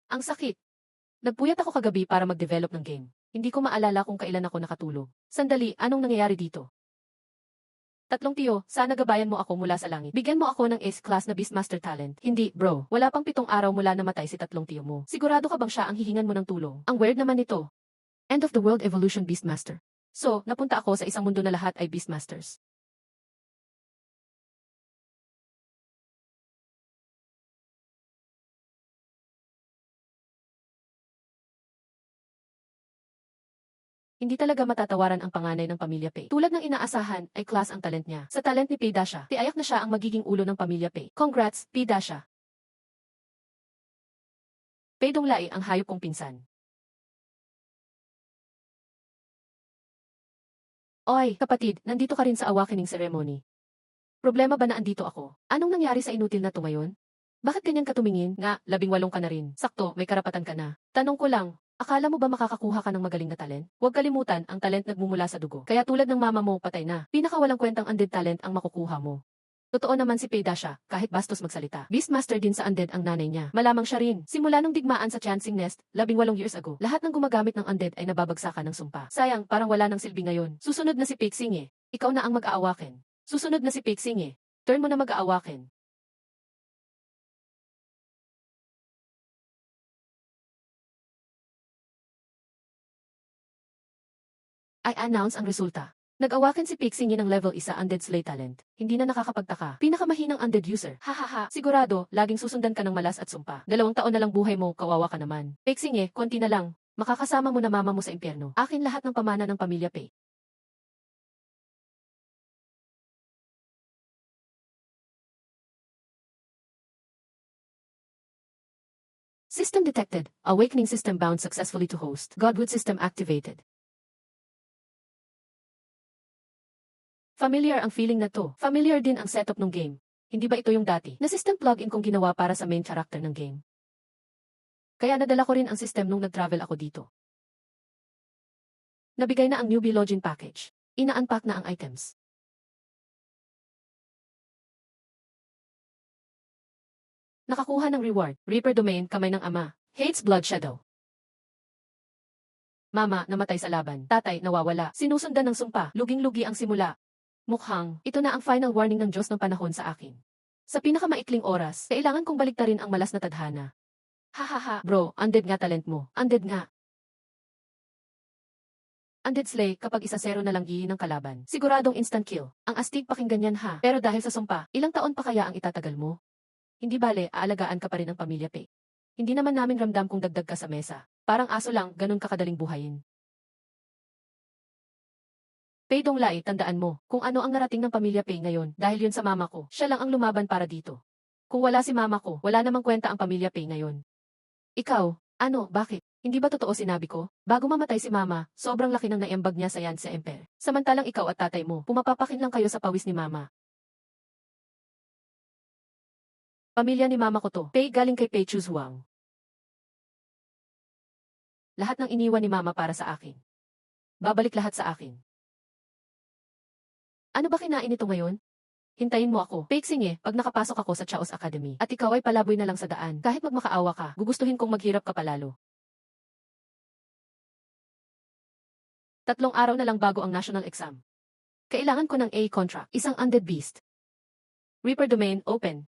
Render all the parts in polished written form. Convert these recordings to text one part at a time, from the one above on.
Ang sakit. Nagpuyat ako kagabi para mag-develop ng game. Hindi ko maalala kung kailan ako nakatulog. Sandali, anong nangyayari dito? Tatlong tiyo, sana gabayan mo ako mula sa langit. Bigyan mo ako ng S-class na Beastmaster talent. Hindi, bro. Wala pang 7 araw mula namatay si tatlong tiyo mo. Sigurado ka bang siya ang hihingan mo ng tulong? Ang weird naman nito. End of the world evolution Beastmaster. So, napunta ako sa isang mundo na lahat ay Beastmasters. Hindi talaga matatawaran ang panganay ng pamilya Pei. Tulad ng inaasahan, ay class ang talent niya. Sa talent ni Pei Dasha, tiayak na siya ang magiging ulo ng pamilya Pei. Congrats, Pei Dasha. Pei Donglai ang hayop kong pinsan. Oy, kapatid, nandito ka rin sa awakening ceremony. Problema ba na andito ako? Anong nangyari sa inutil na to ngayon? Bakit ganyan ka tumingin? Nga, 18 ka na rin. Sakto, may karapatan ka na. Tanong ko lang, akala mo ba makakakuha ka ng magaling na talent? Huwag kalimutan, ang talent nagmumula sa dugo. Kaya tulad ng mama mo, patay na. Pinakawalang kwentang undead talent ang makukuha mo. Totoo naman si Pei Dasha, kahit bastos magsalita. Beastmaster din sa undead ang nanay niya. Malamang siya rin. Simula nung digmaan sa Chancing Nest, 18 years ago, lahat ng gumagamit ng undead ay nababagsakan ng sumpa. Sayang, parang wala ng silbi ngayon. Susunod na si Pixing eh. Ikaw na ang mag-aawakin. Susunod na si Pixing eh. Turn mo na mag-aawakin. I announce ang resulta. Nag-awaken si Pixie ng level 1 undead slay talent. Hindi na nakakapagtaka. Pinakamahinang undead user. Hahaha. Sigurado, laging susundan ka ng malas at sumpa. 2 taon na lang buhay mo, kawawa ka naman. Pixie, konti na lang. Makakasama mo na mama mo sa impyerno. Akin lahat ng pamana ng pamilya Pei. System detected. Awakening system bound successfully to host. Godwood system activated. Familiar ang feeling na to. Familiar din ang setup ng game. Hindi ba ito yung dati na system plugin kong ginawa para sa main character ng game? Kaya nadala ko rin ang system nung nag-travel ako dito. Nabigay na ang newbie login package. Ina-unpack na ang items. Nakakuha ng reward. Reaper domain, kamay ng ama. Hates blood shadow. Mama, namatay sa laban. Tatay, nawawala. Sinusundan ng sumpa. Luging-lugi ang simula. Mukhang, ito na ang final warning ng Diyos ng panahon sa akin. Sa pinakamaikling oras, kailangan kong baliktarin ang malas na tadhana. Hahaha, bro, undead nga talent mo. Undead nga. Undead slay kapag 1-0 na lang gihi ng kalaban. Siguradong instant kill. Ang astig pakinggan yan ha. Pero dahil sa sumpa, ilang taon pa kaya ang itatagal mo? Hindi bale, aalagaan ka pa rin ng pamilya Pei. Hindi naman namin ramdam kung dagdag ka sa mesa. Parang aso lang, ganun kakadaling buhayin. Pei Donglai, tandaan mo, kung ano ang narating ng pamilya Pei ngayon, dahil yun sa mama ko, siya lang ang lumaban para dito. Kung wala si mama ko, wala namang kwenta ang pamilya Pei ngayon. Ikaw, ano, bakit? Hindi ba totoo sinabi ko? Bago mamatay si mama, sobrang laki ng naiambag niya sa Yanse Emperor. Samantalang ikaw at tatay mo, pumapapakin lang kayo sa pawis ni mama. Pamilya ni mama ko to. Pei galing kay Pei Chuzhuang. Lahat ng iniwan ni mama para sa akin. Babalik lahat sa akin. Ano ba kinain ito ngayon? Hintayin mo ako. Peixing pag nakapasok ako sa Chaos Academy at ikaw ay palaboy na lang sa daan, kahit magmakaawa ka, gugustuhin kong maghirap ka palalo. 3 araw na lang bago ang national exam. Kailangan ko ng A contract, isang undead beast. Reaper domain, open.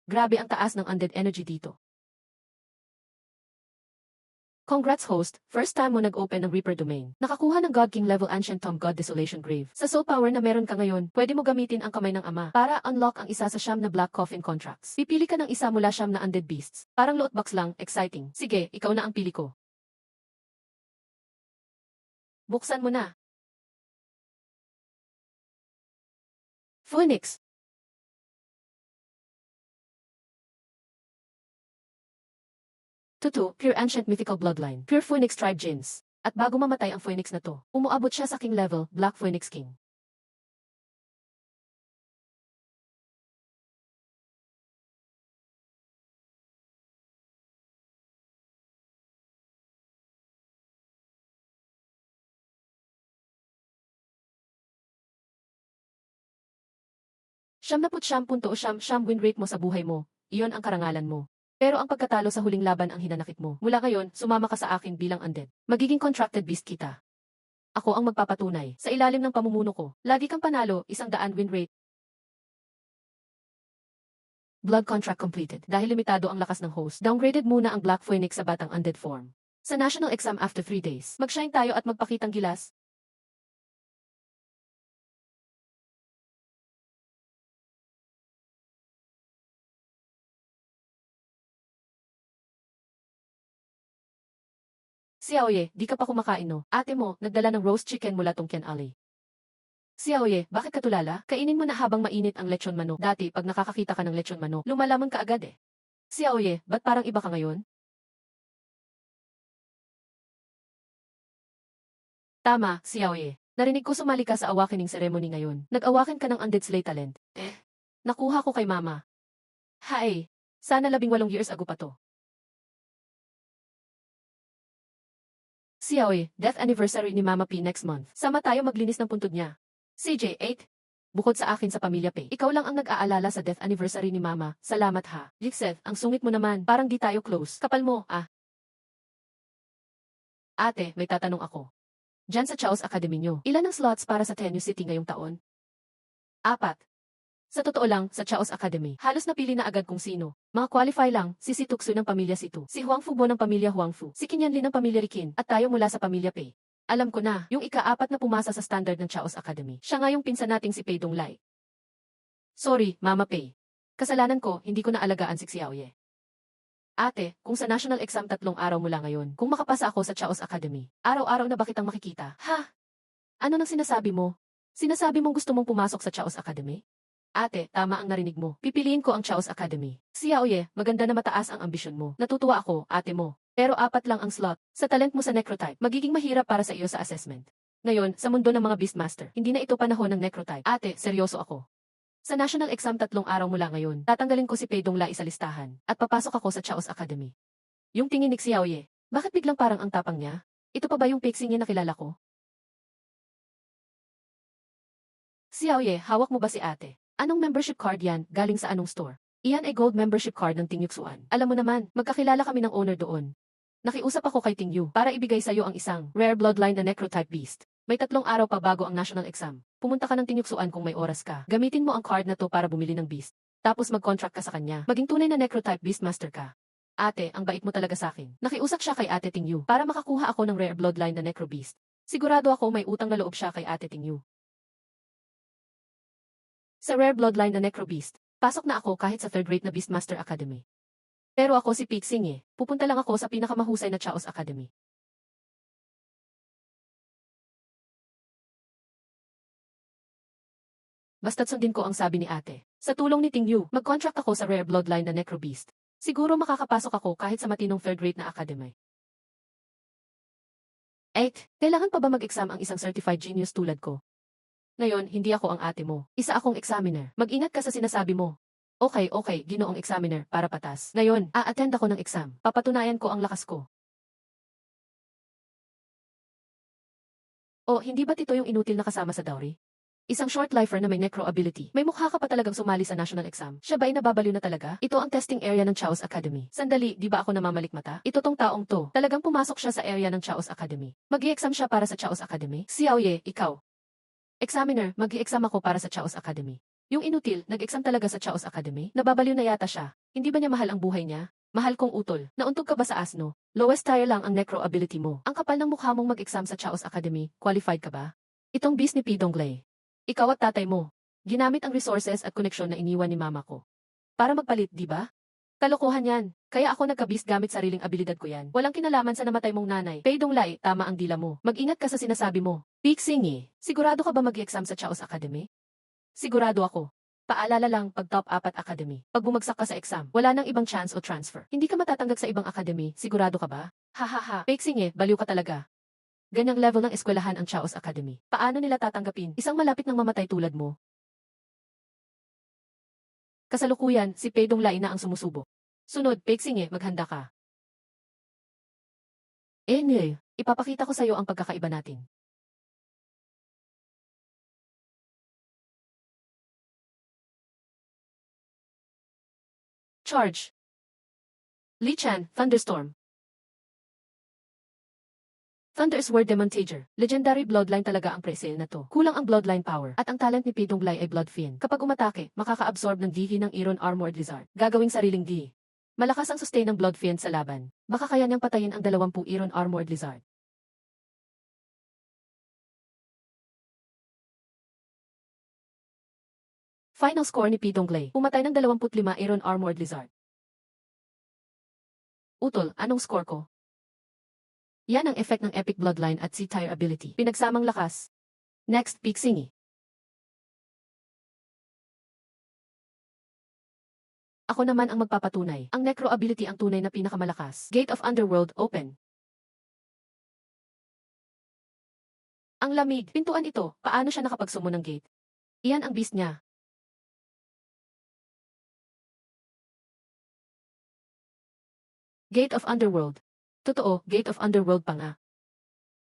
Grabe ang taas ng undead energy dito. Congrats host, first time mo nag-open ng Reaper domain. Nakakuha ng God King level Ancient Tomb God Desolation Grave. Sa soul power na meron ka ngayon, pwede mo gamitin ang kamay ng ama para unlock ang isa sa siyam na Black Coffin contracts. Pipili ka ng isa mula siyam na undead beasts. Parang loot box lang, exciting. Sige, ikaw na ang pili ko. Buksan mo na. Phoenix. Tutu, pure ancient mythical bloodline. Pure Phoenix tribe genes. At bago mamatay ang Phoenix na to, umuabot siya sa king level, Black Phoenix King. 79.9 win rate mo sa buhay mo, iyon ang karangalan mo. Pero ang pagkatalo sa huling laban ang hinanakit mo. Mula ngayon, sumama ka sa akin bilang undead. Magiging contracted beast kita. Ako ang magpapatunay. Sa ilalim ng pamumuno ko, lagi kang panalo, 100 win rate. Blood contract completed. Dahil limitado ang lakas ng host, downgraded muna ang Black Phoenix sa batang undead form. Sa national exam after 3 days, mag-shine tayo at magpakitang gilas. Si Aoye, di ka pa kumakain no? Ate mo, nagdala ng roast chicken mula Tongkian Alley. Si Aoye, bakit ka tulala? Kainin mo na habang mainit ang lechon manok. Dati, pag nakakakita ka ng lechon manok, lumalaman ka agad eh. Si Aoye, ba't parang iba ka ngayon? Tama, si Aoye. Narinig ko sumali ka sa awakening ceremony ngayon. Nag-awaken ka ng undead slay talent. Nakuha ko kay mama. Hay, sana 18 years ago pa to. Si Aoye, death anniversary ni Mama P next month. Sama tayo maglinis ng puntod niya. CJ, 8. Bukod sa akin sa pamilya P, ikaw lang ang nag-aalala sa death anniversary ni Mama. Salamat ha. Jixeth, ang sungit mo naman. Parang di tayo close. Kapal mo, ah. Ate, may tatanong ako. Diyan sa Chaos Academy nyo, ilan ang slots para sa Tenyu City ngayong taon? 4. Sa totoo lang, sa Chaos Academy, halos napili na agad kung sino. Mga qualify lang, si Tuksu ng pamilya Situ, si Huang Fubo ng pamilya Huangfu, si Kinyanli ng pamilya Rikin, at tayo mula sa pamilya Pei. Alam ko na, yung ika-4 na pumasa sa standard ng Chaos Academy. Siya nga yung pinsan nating si Pei Donglai. Sorry, Mama Pei. Kasalanan ko, hindi ko na alagaan si Xiaoye. Ate, kung sa national exam 3 araw mula ngayon, kung makapasa ako sa Chaos Academy, araw-araw na ba kitang makikita? Ha? Ano nang sinasabi mo? Sinasabi mong gusto mong pumasok sa Chaos Academy? Ate, tama ang narinig mo. Pipiliin ko ang Chaos Academy. Si Aoye, maganda na mataas ang ambisyon mo. Natutuwa ako, ate mo. Pero 4 lang ang slot. Sa talent mo sa Necrotype, magiging mahirap para sa iyo sa assessment. Ngayon, sa mundo ng mga Beastmaster, hindi na ito panahon ng Necrotype. Ate, seryoso ako. Sa national exam 3 araw mula ngayon, tatanggalin ko si Pei Donglai sa listahan, at papasok ako sa Chaos Academy. Yung tingin ni Xiaoye, bakit biglang parang ang tapang niya? Ito pa ba yung pixie niya na kilala ko? Xiaoye, hawak mo ba si ate? Anong membership card yan? Galing sa anong store? Iyan ay gold membership card ng Tingyuxuan. Alam mo naman, magkakilala kami ng owner doon. Nakiusap ako kay Tingyu para ibigay sa iyo ang isang rare bloodline na Necrotype Beast. May 3 araw pa bago ang national exam. Pumunta ka ng Tingyuxuan kung may oras ka. Gamitin mo ang card na to para bumili ng beast. Tapos mag-contract ka sa kanya. Maging tunay na Necrotype Beastmaster ka. Ate, ang bait mo talaga sa akin. Nakiusap siya kay Ate Tingyu para makakuha ako ng rare bloodline na Necro Beast. Sigurado ako may utang na loob siya kay Ate Tingyu. Sa rare bloodline na Necro Beast, pasok na ako kahit sa third-rate na Beastmaster Academy. Pero ako si Pixing eh. Pupunta lang ako sa pinakamahusay na Chaos Academy. Basta't sundin ko ang sabi ni ate. Sa tulong ni Tingyu, mag-contract ako sa rare bloodline na Necro Beast. Siguro makakapasok ako kahit sa matinong third-rate na academy. 8. Kailangan pa ba mag-exam ang isang certified genius tulad ko? Ngayon, hindi ako ang ate mo. Isa akong examiner. Mag-ingat ka sa sinasabi mo. Okay, ginoong examiner, para patas. Ngayon, a-attend ako ng exam. Papatunayan ko ang lakas ko. O, hindi ba ito yung inutil na kasama sa dowry? Isang short lifer na may necro ability. May mukha ka pa talagang sumali sa national exam. Siya ba'y nababaliw na talaga? Ito ang testing area ng Chaos Academy. Sandali, di ba ako namamalikmata? Ito tong taong to. Talagang pumasok siya sa area ng Chaos Academy. Mag-i-exam siya para sa Chaos Academy? Xiaoye, ikaw. Examiner, mag-i-exam ako para sa Chaos Academy. Yung inutil, nag-exam talaga sa Chaos Academy? Nababaliw na yata siya. Hindi ba niya mahal ang buhay niya? Mahal kong utol. Nauntog ka ba sa asno? Lowest tier lang ang necro ability mo. Ang kapal ng mukha mong mag-exam sa Chaos Academy. Qualified ka ba? Itong beast ni P. Donglai. Ikaw at tatay mo. Ginamit ang resources at koneksyon na iniwan ni mama ko. Para magpalit, di ba? Kalokohan yan. Kaya ako nagka-beast gamit sariling abilidad ko yan. Walang kinalaman sa namatay mong nanay. Pei Donglai, tama ang dila mo. Mag-ingat ka sa sinasabi mo. Pixing sigurado ka ba mag-exam sa Chaos Academy? Sigurado ako. Paalala lang, pag top 4 academy, pag bumagsak ka sa exam, wala nang ibang chance o transfer. Hindi ka matatanggap sa ibang academy, sigurado ka ba? Hahaha, Pixing baliw ka talaga. Ganyang level ng eskwelahan ang Chaos Academy. Paano nila tatanggapin isang malapit ng mamatay tulad mo? Kasalukuyan, si Pei Donglai na ang sumusubo. Sunod, Pixing maghanda ka. Ipapakita ko sa iyo ang pagkakaiba natin. Charge. Lichan, Thunderstorm. Thunder Sword Demontager. Legendary bloodline talaga ang presale na to. Kulang ang bloodline power. At ang talent ni Pidonglay ay Blood Fiend. Kapag umatake, makaka-absorb ng DV ng Iron Armored Lizard. Gagawing sariling D. Malakas ang sustain ng Blood Fiend sa laban. Baka kaya niyang patayin ang 20 Iron Armored Lizard. Final score ni Pidonglay. Pumatay ng 25 Iron Armored Lizard. Utol, anong score ko? Yan ang effect ng Epic Bloodline at C-Tier ability. Pinagsamang lakas. Next, Pixingi. Ako naman ang magpapatunay. Ang Necro ability ang tunay na pinakamalakas. Gate of Underworld, open. Ang lamig. Pintuan ito. Paano siya nakapagsumo ng gate? Iyan ang beast niya. Gate of Underworld. Totoo, Gate of Underworld pa nga.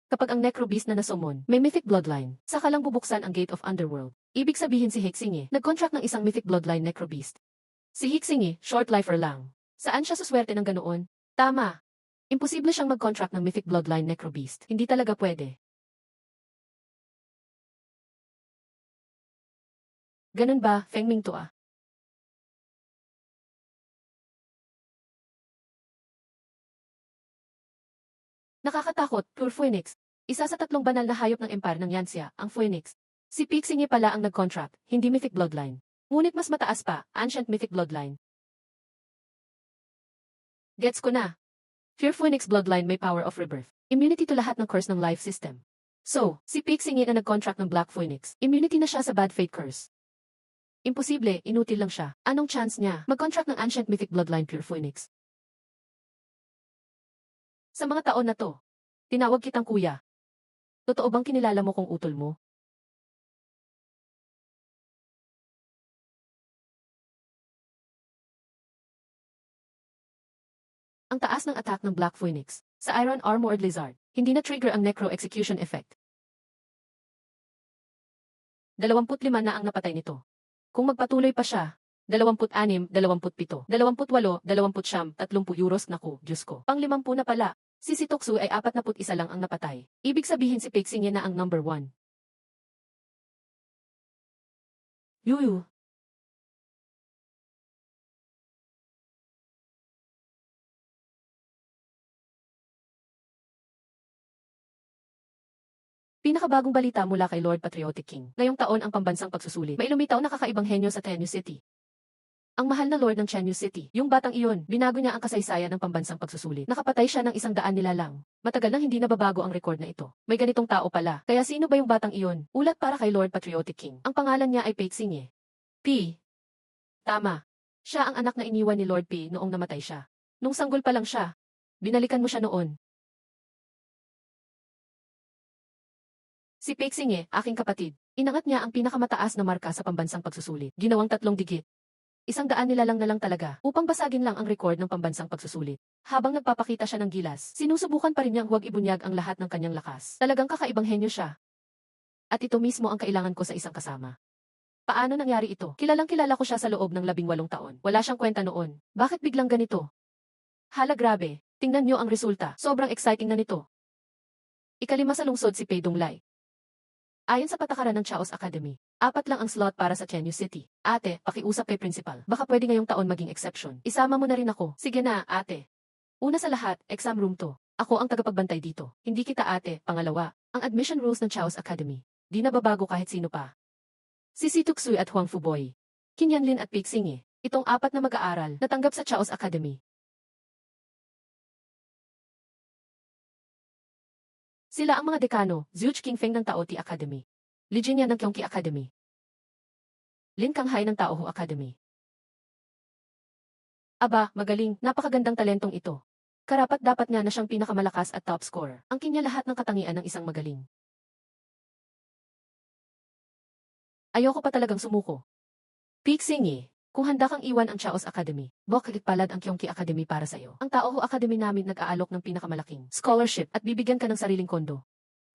Kapag ang Necro Beast na nasumon, may Mythic Bloodline, saka lang bubuksan ang Gate of Underworld. Ibig sabihin si Hexinge, nag-contract ng isang Mythic Bloodline Necro Beast. Si Hexinge, short lifer lang. Saan siya suswerte ng ganoon? Tama. Imposible siyang mag-contract ng Mythic Bloodline Necro Beast. Hindi talaga pwede. Ganun ba, Fengming to ah? Nakakatakot, Pure Phoenix. Isa sa 3 banal na hayop ng Empire ng Yanxia, ang Phoenix. Si Pixinge pala ang nag-contract, hindi Mythic Bloodline. Ngunit mas mataas pa, Ancient Mythic Bloodline. Gets ko na. Pure Phoenix Bloodline may power of rebirth. Immunity to lahat ng curse ng life system. So, si Pixinge na nag-contract ng Black Phoenix, immunity na siya sa Bad Fate Curse. Imposible, inutil lang siya. Anong chance niya mag-contract ng Ancient Mythic Bloodline Pure Phoenix? Sa mga taon na to, tinawag kitang kuya. Totoo bang kinilala mo kung utol mo? Ang taas ng attack ng Black Phoenix sa Iron Armored Lizard, hindi na trigger ang Necro Execution Effect. 25 na ang napatay nito. Kung magpatuloy pa siya, 26, 27, 28, 29, 30 euros naku, Diyos ko. Pang 50 na pala. Si Sitoksu ay 41 lang ang napatay. Ibig sabihin si Pixinge na ang number 1. Yuyu. Pinakabagong balita mula kay Lord Patriotic King. Ngayong taon ang pambansang pagsusulit. May lumitaw na kakaibang henyo sa Tenyu City. Ang mahal na Lord ng Chenyu City, yung batang iyon, binago niya ang kasaysayan ng pambansang pagsusulit. Nakapatay siya ng 100 nilalang. Matagal nang hindi nababago ang record na ito. May ganitong tao pala. Kaya sino ba yung batang iyon? Ulat para kay Lord Patriotic King. Ang pangalan niya ay Pixinge. P. Tama. Siya ang anak na iniwan ni Lord P noong namatay siya. Nung sanggol pa lang siya. Binalikan mo siya noon. Si Pixinge, aking kapatid. Inangat niya ang pinakamataas na marka sa pambansang pagsusulit. Ginawang 3 digit. 100 nilalang na lang talaga upang basagin lang ang record ng pambansang pagsusulit. Habang nagpapakita siya ng gilas, sinusubukan pa rin niyang huwag ibunyag ang lahat ng kanyang lakas. Talagang kakaibang henyo siya. At ito mismo ang kailangan ko sa isang kasama. Paano nangyari ito? Kilalang-kilala ko siya sa loob ng 18 taon. Wala siyang kwenta noon. Bakit biglang ganito? Hala grabe. Tingnan niyo ang resulta. Sobrang exciting na nito. Ikalima sa lungsod si Pidonglay. Ayon sa patakaran ng Chaos Academy, 4 lang ang slot para sa Chenyu City. Ate, pakiusap kay principal. Baka pwede ngayong taon maging exception. Isama mo na rin ako. Sige na, ate. Una sa lahat, exam room to. Ako ang tagapagbantay dito. Hindi kita ate. Pangalawa, ang admission rules ng Chaos Academy. Di na babago kahit sino pa. Si Sitoksu at Huang Fuboy. Kinyanlin at Pixinge. Itong 4 na mag-aaral natanggap sa Chaos Academy. Sila ang mga dekano, Zhuge Qingfeng ng Tao Ti Academy. Li Jinyan ng Kyongki Academy. Lin Kanghai ng Taohu Academy. Aba, magaling, napakagandang talentong ito. Karapat dapat nga na siyang pinakamalakas at top scorer. Ang kinya lahat ng katangian ng isang magaling. Ayoko pa talagang sumuko. Pixinge, kung handa kang iwan ang Chaos Academy, bakit palad ang Kyongki Academy para sa'yo? Ang Taohu Academy namin nag-aalok ng pinakamalaking scholarship at bibigyan ka ng sariling kondo.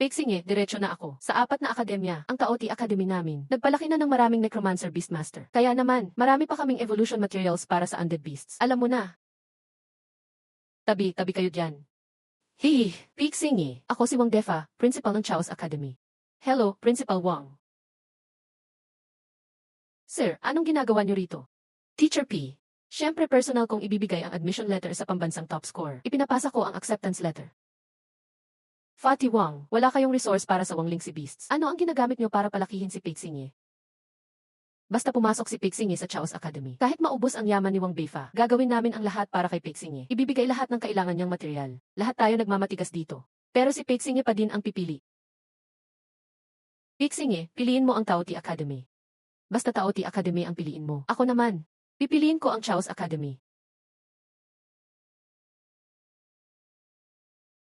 Pixing diretso na ako. Sa 4 na akademya, ang Taoti Academy namin. Nagpalaki na ng maraming Necromancer Beastmaster. Kaya naman, marami pa kaming evolution materials para sa Undead Beasts. Alam mo na. Tabi kayo dyan. Hihi, Pixing Ako si Wang Defa, Principal ng Chaos Academy. Hello, Principal Wang. Sir, anong ginagawa niyo rito? Teacher P. Siyempre personal kong ibibigay ang admission letter sa pambansang top score. Ipinapasa ko ang acceptance letter. Fatty Wang, wala kayong resource para sa Wangling si Beasts. Ano ang ginagamit niyo para palakihin si Pixing Basta pumasok si Pixing sa Chaos Academy. Kahit maubos ang yaman ni Wang Befa, gagawin namin ang lahat para kay Pixing Ibibigay lahat ng kailangan niyang material. Lahat tayo nagmamatigas dito. Pero si Pixing pa din ang pipili. Pixing piliin mo ang Taoti Academy. Basta Taoti Academy ang piliin mo. Ako naman. Pipiliin ko ang Chaos Academy.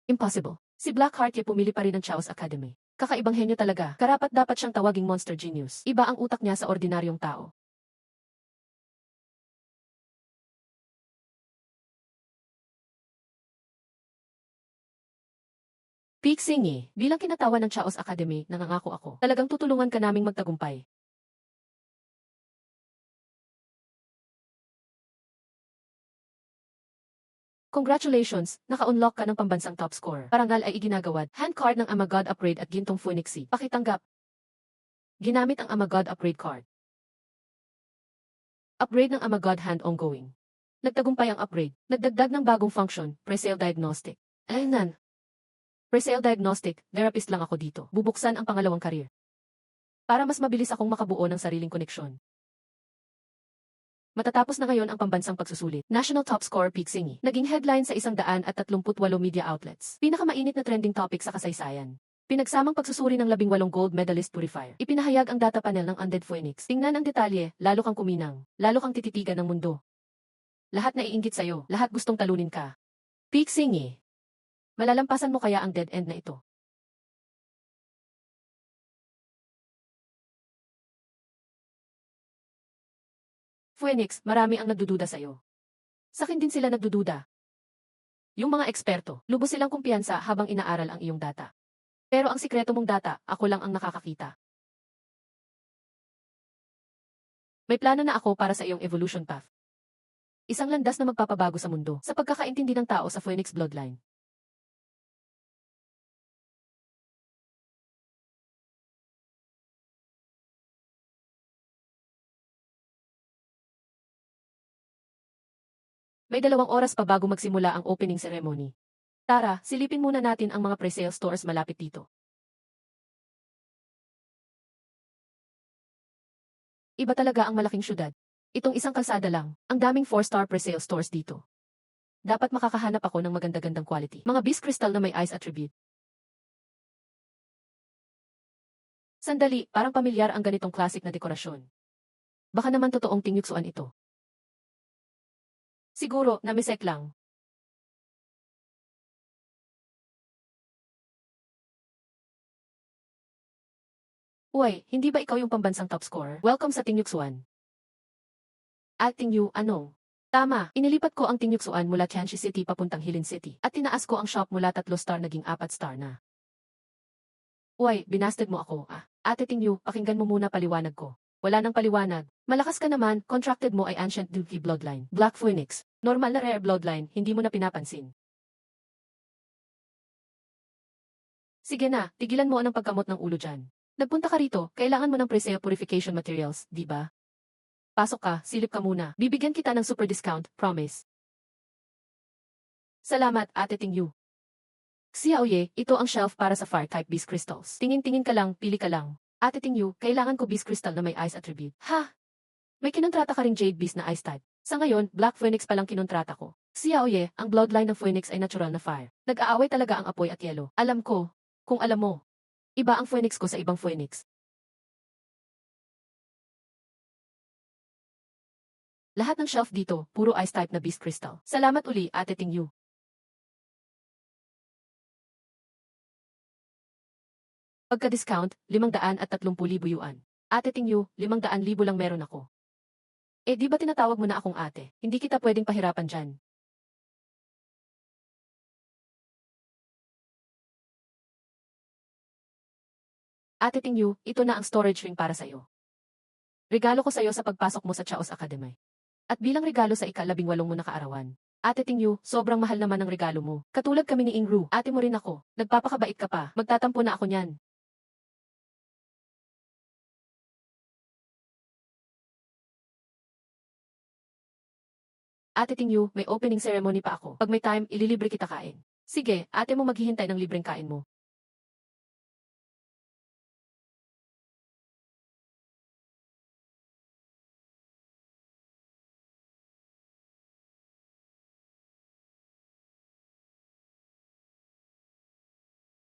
Impossible. Si Blackheart pumili pa rin ng Chaos Academy. Kakaibang henyo talaga. Karapat-dapat siyang tawaging monster genius. Iba ang utak niya sa ordinaryong tao. Pixing bilang kinatawan ng Chaos Academy, nangangako ako. Talagang tutulungan ka naming magtagumpay. Congratulations, naka-unlock ka ng pambansang top score. Parangal ay iginagawad. Hand card ng Amagod Upgrade at Gintong Phoenix Sea. Pakitanggap. Ginamit ang Amagod Upgrade card. Upgrade ng Amagod Hand ongoing. Nagtagumpay ang upgrade. Nagdagdag ng bagong function, Presale Diagnostic. Ayun. Presale Diagnostic, therapist lang ako dito. Bubuksan ang pangalawang career. Para mas mabilis akong makabuo ng sariling koneksyon. Matatapos na ngayon ang pambansang pagsusulit. National Top Score Pixing naging headline sa 138 media outlets. Pinakamainit na trending topic sa kasaysayan. Pinagsamang pagsusuri ng 18 gold medalist purifier. Ipinahayag ang data panel ng Undead Phoenix. Tingnan ang detalye, lalo kang kuminang. Lalo kang tititigan ng mundo. Lahat naiinggit sa'yo, lahat gustong talunin ka. Pixing malalampasan mo kaya ang dead end na ito? Phoenix, marami ang nagdududa sa'yo. Sakin din sila nagdududa. Yung mga eksperto, lubos silang kumpiyansa habang inaaral ang iyong data. Pero ang sikreto mong data, ako lang ang nakakakita. May plano na ako para sa iyong evolution path. Isang landas na magpapabago sa mundo sa pagkakaintindi ng tao sa Phoenix Bloodline. May 2 oras pa bago magsimula ang opening ceremony. Tara, silipin muna natin ang mga pre-sale stores malapit dito. Iba talaga ang malaking syudad. Itong isang kalsada lang, ang daming 4-star pre-sale stores dito. Dapat makakahanap ako ng maganda-gandang quality. Mga Beast Crystal na may ice attribute. Sandali, parang pamilyar ang ganitong classic na dekorasyon. Baka naman totoong tingyuksuan ito. Siguro, namisek lang. Uy, hindi ba ikaw yung pambansang top scorer? Welcome sa Tingyuksuan. Tingyu, ano? Tama, inilipat ko ang Tingyuksuan mula Tianxi City papuntang Hilin City at tinaas ko ang shop mula 3 star naging 4 star na. Uy, binasted mo ako, Ate Tingyu, pakinggan mo muna paliwanag ko. Wala nang paliwanag. Malakas ka naman, contracted mo ay Ancient Duty Bloodline. Black Phoenix. Normal na rare bloodline, hindi mo na pinapansin. Sige na, tigilan mo ang pagkamot ng ulo dyan. Nagpunta ka rito, kailangan mo ng presale purification materials, di ba? Pasok ka, silip ka muna. Bibigyan kita ng super discount, promise. Salamat, Ate Tingyu. Xiaoye, ito ang shelf para sa fire-type beast crystals. Tingin-tingin ka lang, pili ka lang. Ate Tingyu, kailangan ko beast crystal na may ice attribute. Ha? May kinontrata ka ring jade beast na ice type. Sa ngayon, Black Phoenix pa lang kinontrata ko. Xiaoye, ang bloodline ng Phoenix ay natural na fire. Nag-aaway talaga ang apoy at yelo. Alam ko. Kung alam mo. Iba ang Phoenix ko sa ibang Phoenix. Lahat ng shelf dito, puro ice type na beast crystal. Salamat uli, Ate Tingyu. Pagka-discount, 530,000 yuan. Ate Tingyu, 500,000 lang meron ako. Di ba tinatawag mo na akong ate? Hindi kita pwedeng pahirapan dyan. Ate Tingyu, ito na ang storage ring para sa'yo. Regalo ko sa'yo sa pagpasok mo sa Chaos Academy. At bilang regalo sa ika-18 mo na kaarawan. Ate Tingyu, sobrang mahal naman ang regalo mo. Katulad kami ni Ingru, ate mo rin ako. Nagpapakabait ka pa, magtatampo na ako niyan. Ate Tingyu, may opening ceremony pa ako. Pag may time, ililibre kita kain. Sige, ate mo maghihintay ng libreng kain mo.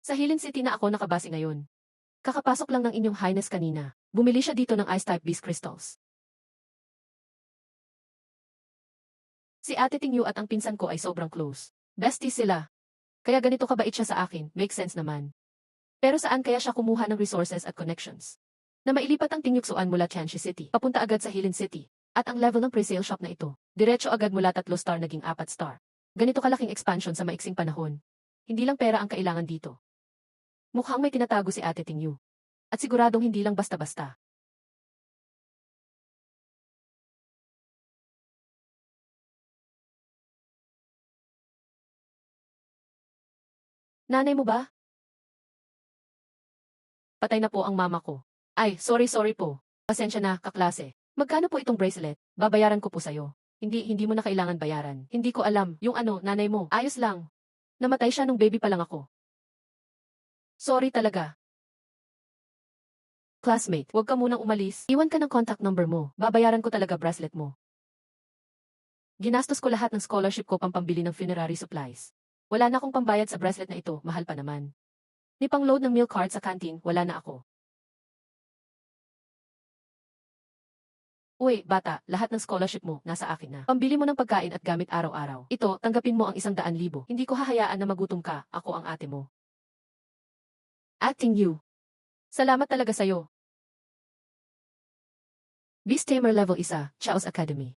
Sa Hilin City na ako nakabase ngayon. Kakapasok lang ng inyong highness kanina. Bumili siya dito ng ice-type beast crystals. Si Ate Tingyu at ang pinsan ko ay sobrang close. Besties sila. Kaya ganito kabait siya sa akin, makes sense naman. Pero saan kaya siya kumuha ng resources at connections? Na mailipat ang Tingyuksuan mula Tianxi City, papunta agad sa Hilin City. At ang level ng presale shop na ito, diretso agad mula 3 star naging 4 star. Ganito kalaking expansion sa maiksing panahon. Hindi lang pera ang kailangan dito. Mukhang may tinatago si Ate Tingyu. At siguradong hindi lang basta-basta. Nanay mo ba? Patay na po ang mama ko. Ay, sorry po. Pasensya na, kaklase. Magkano po itong bracelet? Babayaran ko po sa'yo. Hindi mo na kailangan bayaran. Hindi ko alam, yung ano, nanay mo. Ayos lang. Namatay siya nung baby pa lang ako. Sorry talaga. Classmate, huwag ka munang umalis. Iwan ka ng contact number mo. Babayaran ko talaga bracelet mo. Ginastos ko lahat ng scholarship ko pampambili ng funerary supplies. Wala na akong pambayad sa bracelet na ito, mahal pa naman. Ni pang-load ng meal card sa canteen, wala na ako. Uy, bata, lahat ng scholarship mo, nasa akin na. Pambili mo ng pagkain at gamit araw-araw. Ito, tanggapin mo ang 100,000. Hindi ko hahayaan na magutom ka, ako ang ate mo. Acting you. Salamat talaga sa'yo. Beast Tamer Level 1, Chaos Academy.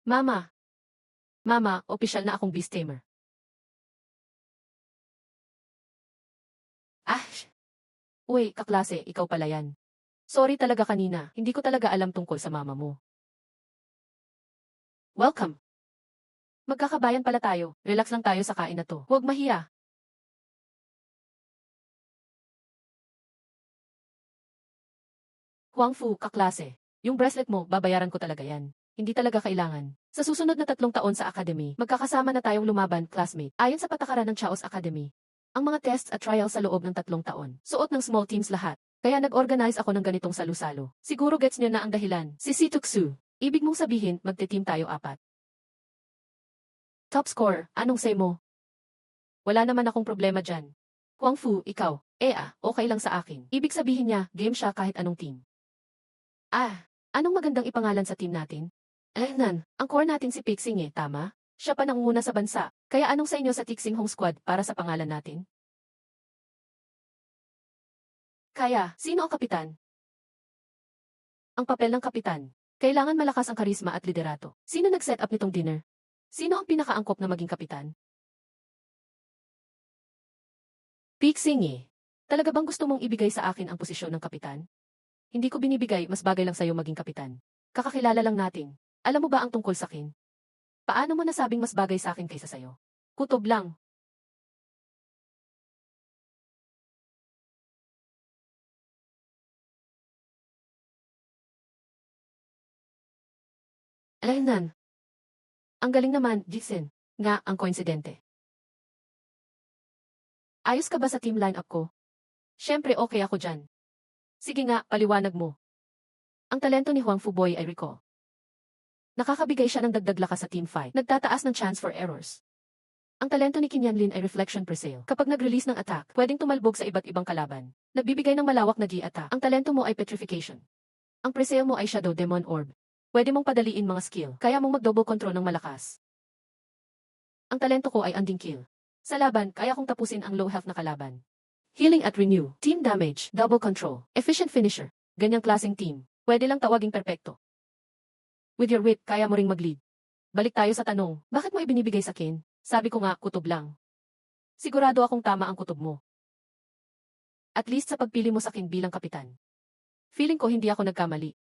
Mama. Mama, opisyal na akong Beast Tamer. Ah, uy, kaklase, ikaw pala yan. Sorry talaga kanina, hindi ko talaga alam tungkol sa mama mo. Welcome. Magkakabayan pala tayo, relax lang tayo sa kain na to. Huwag mahiya. Huang Fu, kaklase. Yung bracelet mo, babayaran ko talaga yan. Hindi talaga kailangan. Sa susunod na 3 taon sa academy, magkakasama na tayong lumaban, classmate. Ayon sa patakaran ng Chaos Academy. Ang mga tests at trials sa loob ng 3 taon. Suot ng small teams lahat. Kaya nag-organize ako ng ganitong salu-salo. Siguro gets nyo na ang dahilan. Si Situksu. Ibig mong sabihin, magte-team tayo 4. Top score, anong say mo? Wala naman akong problema dyan. Huang Fu, ikaw. Okay lang sa akin. Ibig sabihin niya, game siya kahit anong team. Anong magandang ipangalan sa team natin? Ang core natin si Pixing tama? Siya pa nangunguna sa bansa. Kaya anong sa inyo sa Tixing Home Squad para sa pangalan natin? Kaya, sino ang kapitan? Ang papel ng kapitan. Kailangan malakas ang karisma at liderato. Sino nag-set up nitong dinner? Sino ang pinakaangkop na maging kapitan? Pixing Talaga bang gusto mong ibigay sa akin ang posisyon ng kapitan? Hindi ko binibigay, mas bagay lang sa'yo maging kapitan. Kakakilala lang natin. Alam mo ba ang tungkol sa akin? Paano mo nasabing mas bagay sa akin kaysa sa'yo? Kutob lang. Nan. Ang galing naman, Jixen. Nga, ang koinsidente. Ayos ka ba sa team lineup ko? Siyempre okay ako dyan. Sige nga, paliwanag mo. Ang talento ni Huang Fuboy ay recall. Nakakabigay siya ng dagdag lakas sa team fight. Nagtataas ng chance for errors. Ang talento ni Kinyanlin ay reflection presale. Kapag nag-release ng attack, pwedeng tumalbog sa iba't ibang kalaban. Nagbibigay ng malawak na G-attack. Ang talento mo ay petrification. Ang presale mo ay Shadow Demon Orb. Pwede mong padaliin mga skill. Kaya mong mag-double control ng malakas. Ang talento ko ay Undying Kill. Sa laban, kaya kong tapusin ang low health na kalaban. Healing at Renew. Team Damage. Double Control. Efficient Finisher. Ganyang klaseng team. Pwede lang tawaging perpekto. With your wit, kaya mo ring mag-lead. Balik tayo sa tanong, bakit mo ibinibigay sa akin? Sabi ko nga, kutob lang. Sigurado akong tama ang kutob mo. At least sa pagpili mo sa akin bilang kapitan. Feeling ko hindi ako nagkamali.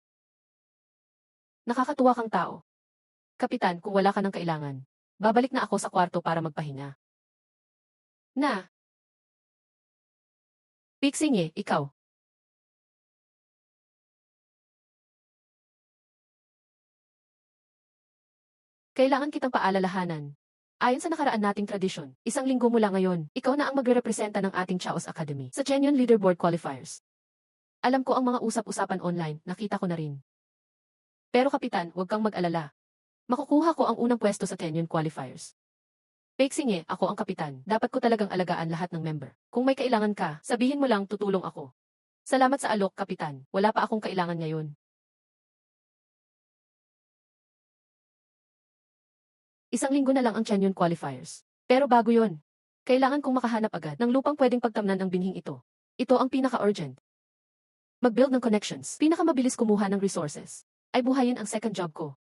Nakakatuwa kang tao. Kapitan, kung wala ka ng kailangan, babalik na ako sa kwarto para magpahinga. Na. Pixing ikaw. Kailangan kitang paalalahanan. Ayon sa nakaraan nating tradisyon, 1 linggo mula ngayon, ikaw na ang magrerepresenta ng ating Chaos Academy sa Chenyon Leaderboard Qualifiers. Alam ko ang mga usap-usapan online, nakita ko na rin. Pero kapitan, huwag kang mag-alala. Makukuha ko ang unang pwesto sa Chenyon Qualifiers. Pexing ako ang kapitan. Dapat ko talagang alagaan lahat ng member. Kung may kailangan ka, sabihin mo lang tutulong ako. Salamat sa alok, kapitan. Wala pa akong kailangan ngayon. 1 linggo na lang ang Chenyon Qualifiers. Pero bago yon, kailangan kong makahanap agad ng lupang pwedeng pagtamnan ang binhing ito. Ito ang pinaka-urgent. Mag-build ng connections. Pinakamabilis kumuha ng resources. Ay buhayin ang second job ko.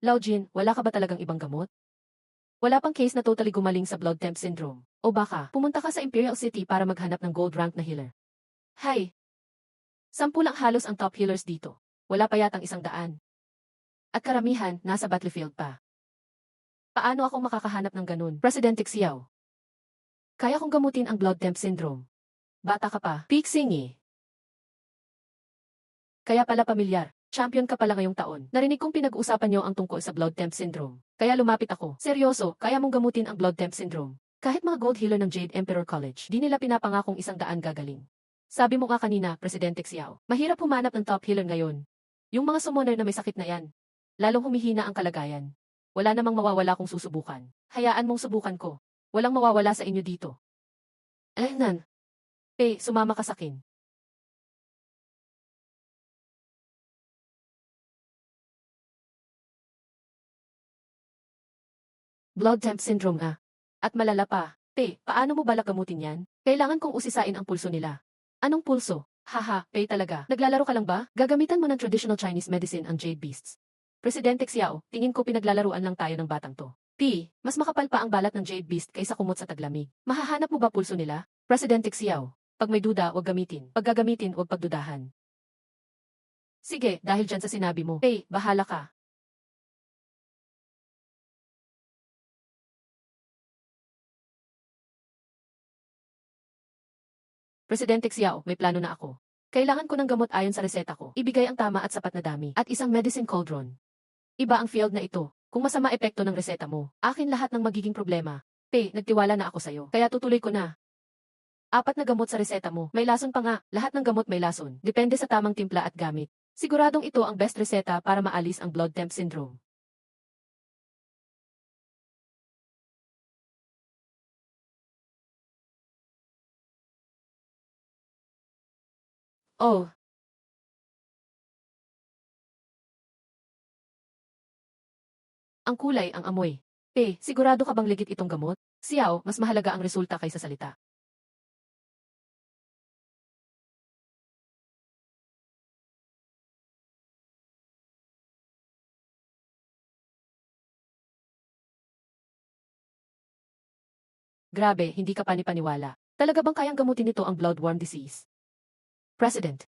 Laojin, wala ka ba talagang ibang gamot? Wala pang case na totally gumaling sa blood temp syndrome. O baka, pumunta ka sa Imperial City para maghanap ng gold rank na healer. Hay! 10 lang halos ang top healers dito. Wala pa yatang 100. At karamihan, nasa battlefield pa. Paano ako makakahanap ng ganun? Presidente Xiao. Kaya kong gamutin ang blood temp syndrome. Bata ka pa. Pixing Kaya pala pamilyar. Champion ka pala ngayong taon. Narinig kong pinag-uusapan niyo ang tungkol sa blood temp syndrome. Kaya lumapit ako. Seryoso, kaya mong gamutin ang blood temp syndrome. Kahit mga gold healer ng Jade Emperor College, di nila pinapangakong 100 gagaling. Sabi mo nga kanina, Presidente Xiao, mahirap humanap ng top healer ngayon. Yung mga summoner na may sakit na yan. Lalong humihina ang kalagayan. Wala namang mawawala kung susubukan. Hayaan mong subukan ko. Walang mawawala sa inyo dito. Nan. Sumama ka sa akin. Blood temp syndrome At malala pa. Paano mo balak gamutin yan? Kailangan kong usisain ang pulso nila. Anong pulso? Haha, talaga. Naglalaro ka lang ba? Gagamitan mo ng traditional Chinese medicine ang Jade Beasts. Presidente Xiao, tingin ko pinaglalaruan lang tayo ng batang to. Mas makapal pa ang balat ng Jade Beast kaysa kumot sa taglamig. Mahahanap mo ba pulso nila? Presidente Xiao, pag may duda, huwag gamitin. Pag gagamitin, huwag pagdudahan. Sige, dahil dyan sa sinabi mo. Bahala ka. Presidente Xiao, may plano na ako. Kailangan ko ng gamot ayon sa reseta ko. Ibigay ang tama at sapat na dami. At isang medicine cauldron. Iba ang field na ito. Kung masama epekto ng reseta mo, akin lahat ng magiging problema. Nagtiwala na ako sa'yo. Kaya tutuloy ko na. 4 na gamot sa reseta mo. May lason pa nga. Lahat ng gamot may lason. Depende sa tamang timpla at gamit. Siguradong ito ang best reseta para maalis ang blood temp syndrome. Oh. Ang kulay, ang amoy. Sigurado ka bang legit itong gamot? Xiao, mas mahalaga ang resulta kaysa salita. Grabe, hindi ka panipaniwala. Talaga bang kayang gamutin nito ang bloodworm disease? President.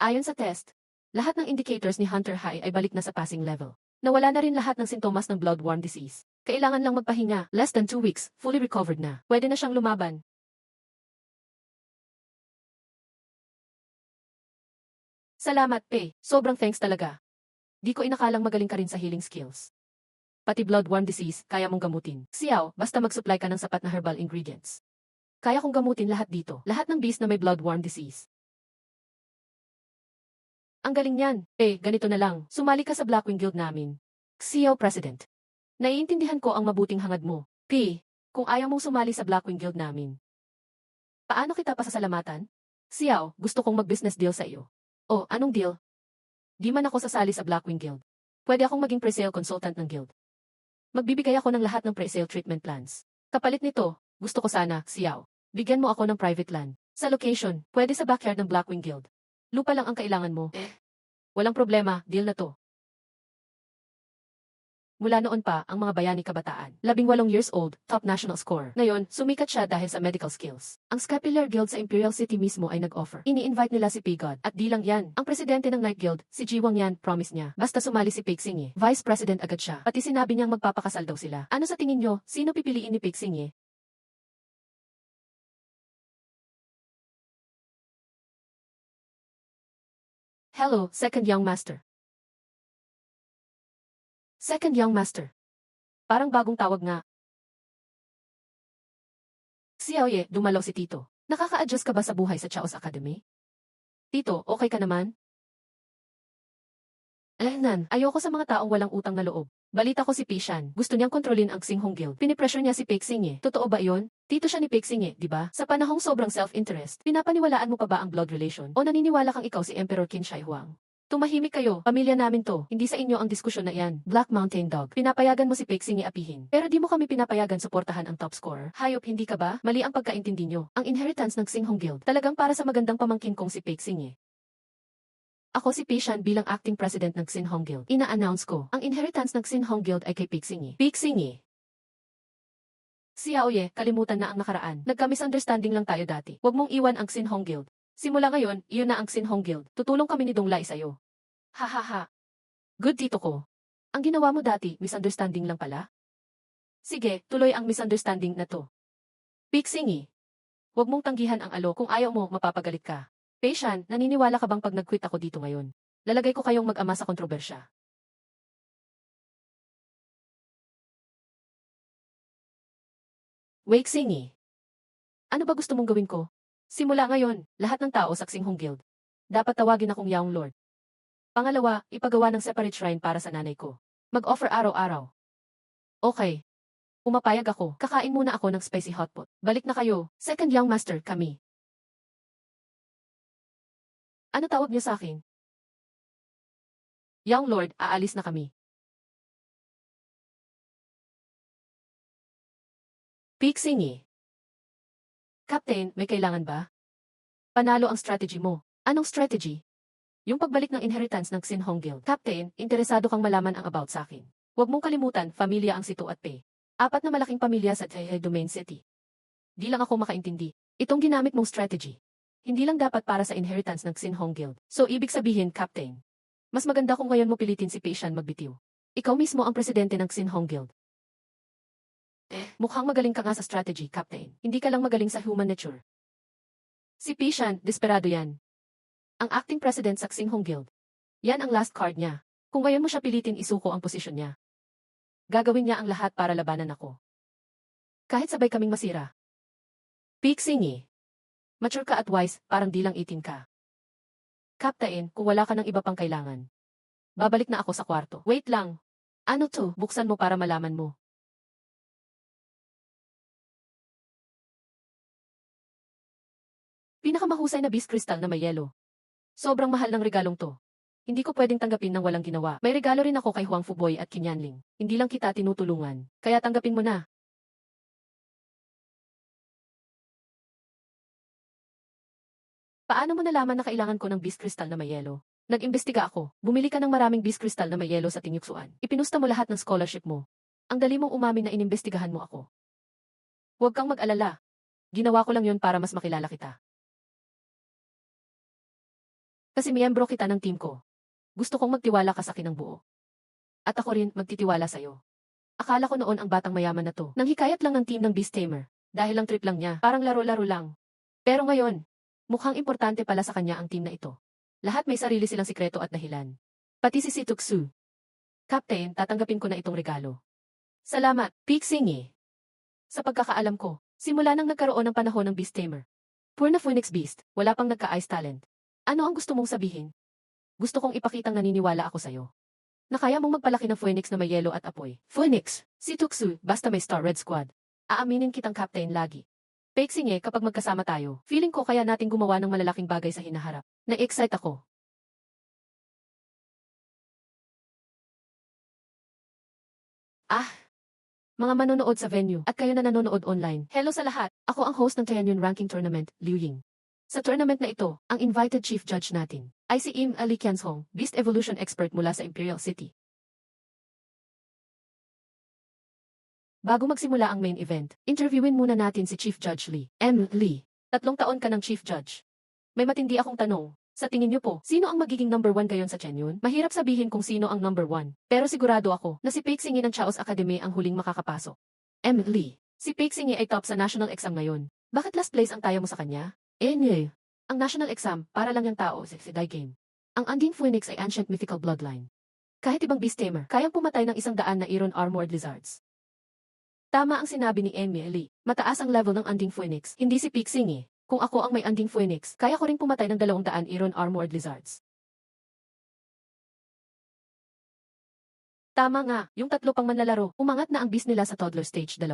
Ayon sa test, lahat ng indicators ni Hunter High ay balik na sa passing level. Nawala na rin lahat ng sintomas ng bloodworm disease. Kailangan lang magpahinga. Less than 2 weeks, fully recovered na. Pwede na siyang lumaban. Salamat, Sobrang thanks talaga. Di ko inakalang magaling ka rin sa healing skills. Pati bloodworm disease, kaya mong gamutin. Xiao, basta mag-supply ka ng sapat na herbal ingredients. Kaya kong gamutin lahat dito. Lahat ng beast na may bloodworm disease. Ang galing niyan. Ganito na lang. Sumali ka sa Blackwing Guild namin. Xiao President. Naiintindihan ko ang mabuting hangad mo. Kung ayaw mong sumali sa Blackwing Guild namin. Paano kita pasasalamatan? Xiao, gusto kong mag-business deal sa iyo. Oh, anong deal? Di man ako sasali sa Blackwing Guild. Pwede akong maging pre-sale consultant ng guild. Magbibigay ako ng lahat ng pre-sale treatment plans. Kapalit nito, gusto ko sana, Xiao. Bigyan mo ako ng private land. Sa location, pwede sa backyard ng Blackwing Guild. Lupa lang ang kailangan mo. Walang problema, deal na to. Mula noon pa, ang mga bayani kabataan. 18 years old, top national score. Ngayon, sumikat siya dahil sa medical skills. Ang Scapular Guild sa Imperial City mismo ay nag-offer. Ini-invite nila si Pigod. At di lang yan. Ang presidente ng Night Guild, si Jiwang yan, promise niya. Basta sumali si Pixing Vice President agad siya. Pati sinabi niyang magpapakasal daw sila. Ano sa tingin nyo, sino pipiliin ni Pixing? Hello, Second Young Master. Second Young Master. Parang bagong tawag nga. Xiaoye, dumalaw si Tito. Nakaka-adjust ka ba sa buhay sa Chaos Academy? Tito, okay ka naman? Nan, ayoko sa mga taong walang utang na loob. Balita ko si Pishan, gusto niyang kontrolin ang Xinghong Guild. Pinipressure niya si Pixing. Totoo ba iyon? Tito siya ni Pixing, di ba? Sa panahong sobrang self-interest, pinapaniwalaan mo pa ba ang blood relation? O naniniwala kang ikaw si Emperor Qin Shi Huang? Tumahimik kayo, pamilya namin to, hindi sa inyo ang diskusyon na iyan. Black Mountain Dog, pinapayagan mo si Pixing apihin. Pero di mo kami pinapayagan suportahan ang top scorer. Hayop, hindi ka ba? Mali ang pagkaintindi nyo. Ang inheritance ng Xinghong Guild, talagang para sa magandang pamangkin kong si Pixing. Ako si Pishan bilang acting president ng Xinhong Guild. Ina-announce ko, ang inheritance ng Xinhong Guild ay kay Pixing. Pixing. Xiaoye, kalimutan na ang nakaraan. Nagka-misunderstanding lang tayo dati. Huwag mong iwan ang Xinhong Guild. Simula ngayon, iyon na ang Xinhong Guild. Tutulong kami ni Donglai sa'yo. Hahaha. Good tito ko. Ang ginawa mo dati, misunderstanding lang pala? Sige, tuloy ang misunderstanding na to. Pixing. Huwag mong tanggihan ang alo, kung ayaw mo, mapapagalit ka. Pishan, naniniwala ka bang pag nag-quit ako dito ngayon? Lalagay ko kayong mag-ama sa kontrobersya. Weixing. Ano ba gusto mong gawin ko? Simula ngayon, lahat ng tao sa Xinghong Guild. Dapat tawagin akong Young Lord. Pangalawa, ipagawa ng separate shrine para sa nanay ko. Mag-offer araw-araw. Okay. Umapayag ako. Kakain muna ako ng spicy hotpot. Balik na kayo. Second Young Master, kami. Ano tawag niyo sa akin? Young Lord, aalis na kami. Pixing. Captain, may kailangan ba? Panalo ang strategy mo. Anong strategy? Yung pagbalik ng inheritance ng Xinhong Guild. Captain, interesado kang malaman ang about sa akin. Huwag mong kalimutan, pamilya ang Sito at Pei. 4 na malaking pamilya sa Taihai Domain City. Di lang ako makaintindi. Itong ginamit mong strategy. Hindi lang dapat para sa inheritance ng Xinhong Guild. So ibig sabihin, Captain. Mas maganda kung ngayon mo pilitin si Pishan magbitiw. Ikaw mismo ang presidente ng Xinhong Guild. Mukhang magaling ka nga sa strategy, Captain. Hindi ka lang magaling sa human nature. Si Pishan, desperado yan. Ang acting president sa Xinghong Guild. Yan ang last card niya. Kung ngayon mo siya pilitin isuko ang posisyon niya. Gagawin niya ang lahat para labanan ako. Kahit sabay kaming masira. Pixing. Mature ka at wise, parang di lang 18 ka. Captain, kung wala ka ng iba pang kailangan. Babalik na ako sa kwarto. Wait lang. Ano to? Buksan mo para malaman mo. Pinakamahusay na Beast Crystal na may yelo. Sobrang mahal ng regalong to. Hindi ko pwedeng tanggapin ng walang ginawa. May regalo rin ako kay Huang Fuboy at Kinyanling. Hindi lang kita tinutulungan. Kaya tanggapin mo na. Paano mo nalaman na kailangan ko ng Beast Crystal na may yelo? Nag-imbestiga ako. Bumili ka ng maraming Beast Crystal na may yelo sa Tingyuksuan. Ipinusta mo lahat ng scholarship mo. Ang dali mong umamin na inimbestigahan mo ako. Huwag kang mag-alala. Ginawa ko lang yon para mas makilala kita. Kasi miyembro kita ng team ko. Gusto kong magtiwala ka sa akin ng buo. At ako rin magtitiwala sa'yo. Akala ko noon ang batang mayaman na to. Nang hikayat lang ng team ng Beast Tamer. Dahil lang trip lang niya. Parang laro-laro lang. Pero ngayon, mukhang importante pala sa kanya ang team na ito. Lahat may sarili silang sikreto at dahilan. Pati si Situksu. Captain, tatanggapin ko na itong regalo. Salamat, Pixing. Sa pagkakaalam ko, simula nang nagkaroon ng panahon ng Beast Tamer. Pure na Phoenix Beast, wala pang nagka-ice talent. Ano ang gusto mong sabihin? Gusto kong ipakitang naniniwala ako sa'yo. Na kaya mong magpalaki ng Phoenix na may yelo at apoy. Phoenix, si Tuksu, basta may Star Red Squad. Aaminin kitang captain lagi. Pixing kapag magkasama tayo, feeling ko kaya nating gumawa ng malalaking bagay sa hinaharap. Na-excite ako. Ah! mga manonood sa venue, at kayo na nanonood online. Hello sa lahat! Ako ang host ng Tianyun Ranking Tournament, Liu Ying. Sa tournament na ito, ang invited chief judge natin ay si Im Ali Kianzhong, Beast Evolution expert mula sa Imperial City. Bago magsimula ang main event, interviewin muna natin si Chief Judge Lee. M. Lee, 3 taon ka ng Chief Judge. May matindi akong tanong. Sa tingin niyo po, sino ang magiging number 1 gayon sa Tianyun? Mahirap sabihin kung sino ang number 1. Pero sigurado ako na si Paik Singi ng Chaos Academy ang huling makakapasok. M. Lee, si Paik Singi ay top sa national exam ngayon. Bakit last place ang tayo mo sa kanya? Nye. Ang national exam, para lang yung tao sa Dai Game. Ang Undine Phoenix ay ancient mythical bloodline. Kahit ibang beast tamer, kayang pumatay ng 100 na Iron Armored Lizards. Tama ang sinabi ni Amy Lee, mataas ang level ng Undine Phoenix, hindi si Paik Singi. Kung ako ang may Undine Phoenix, kaya ko ring pumatay ng 200 Iron Armored Lizards. Tama nga, yung 3 pang manlalaro, umangat na ang beast nila sa toddler stage 2.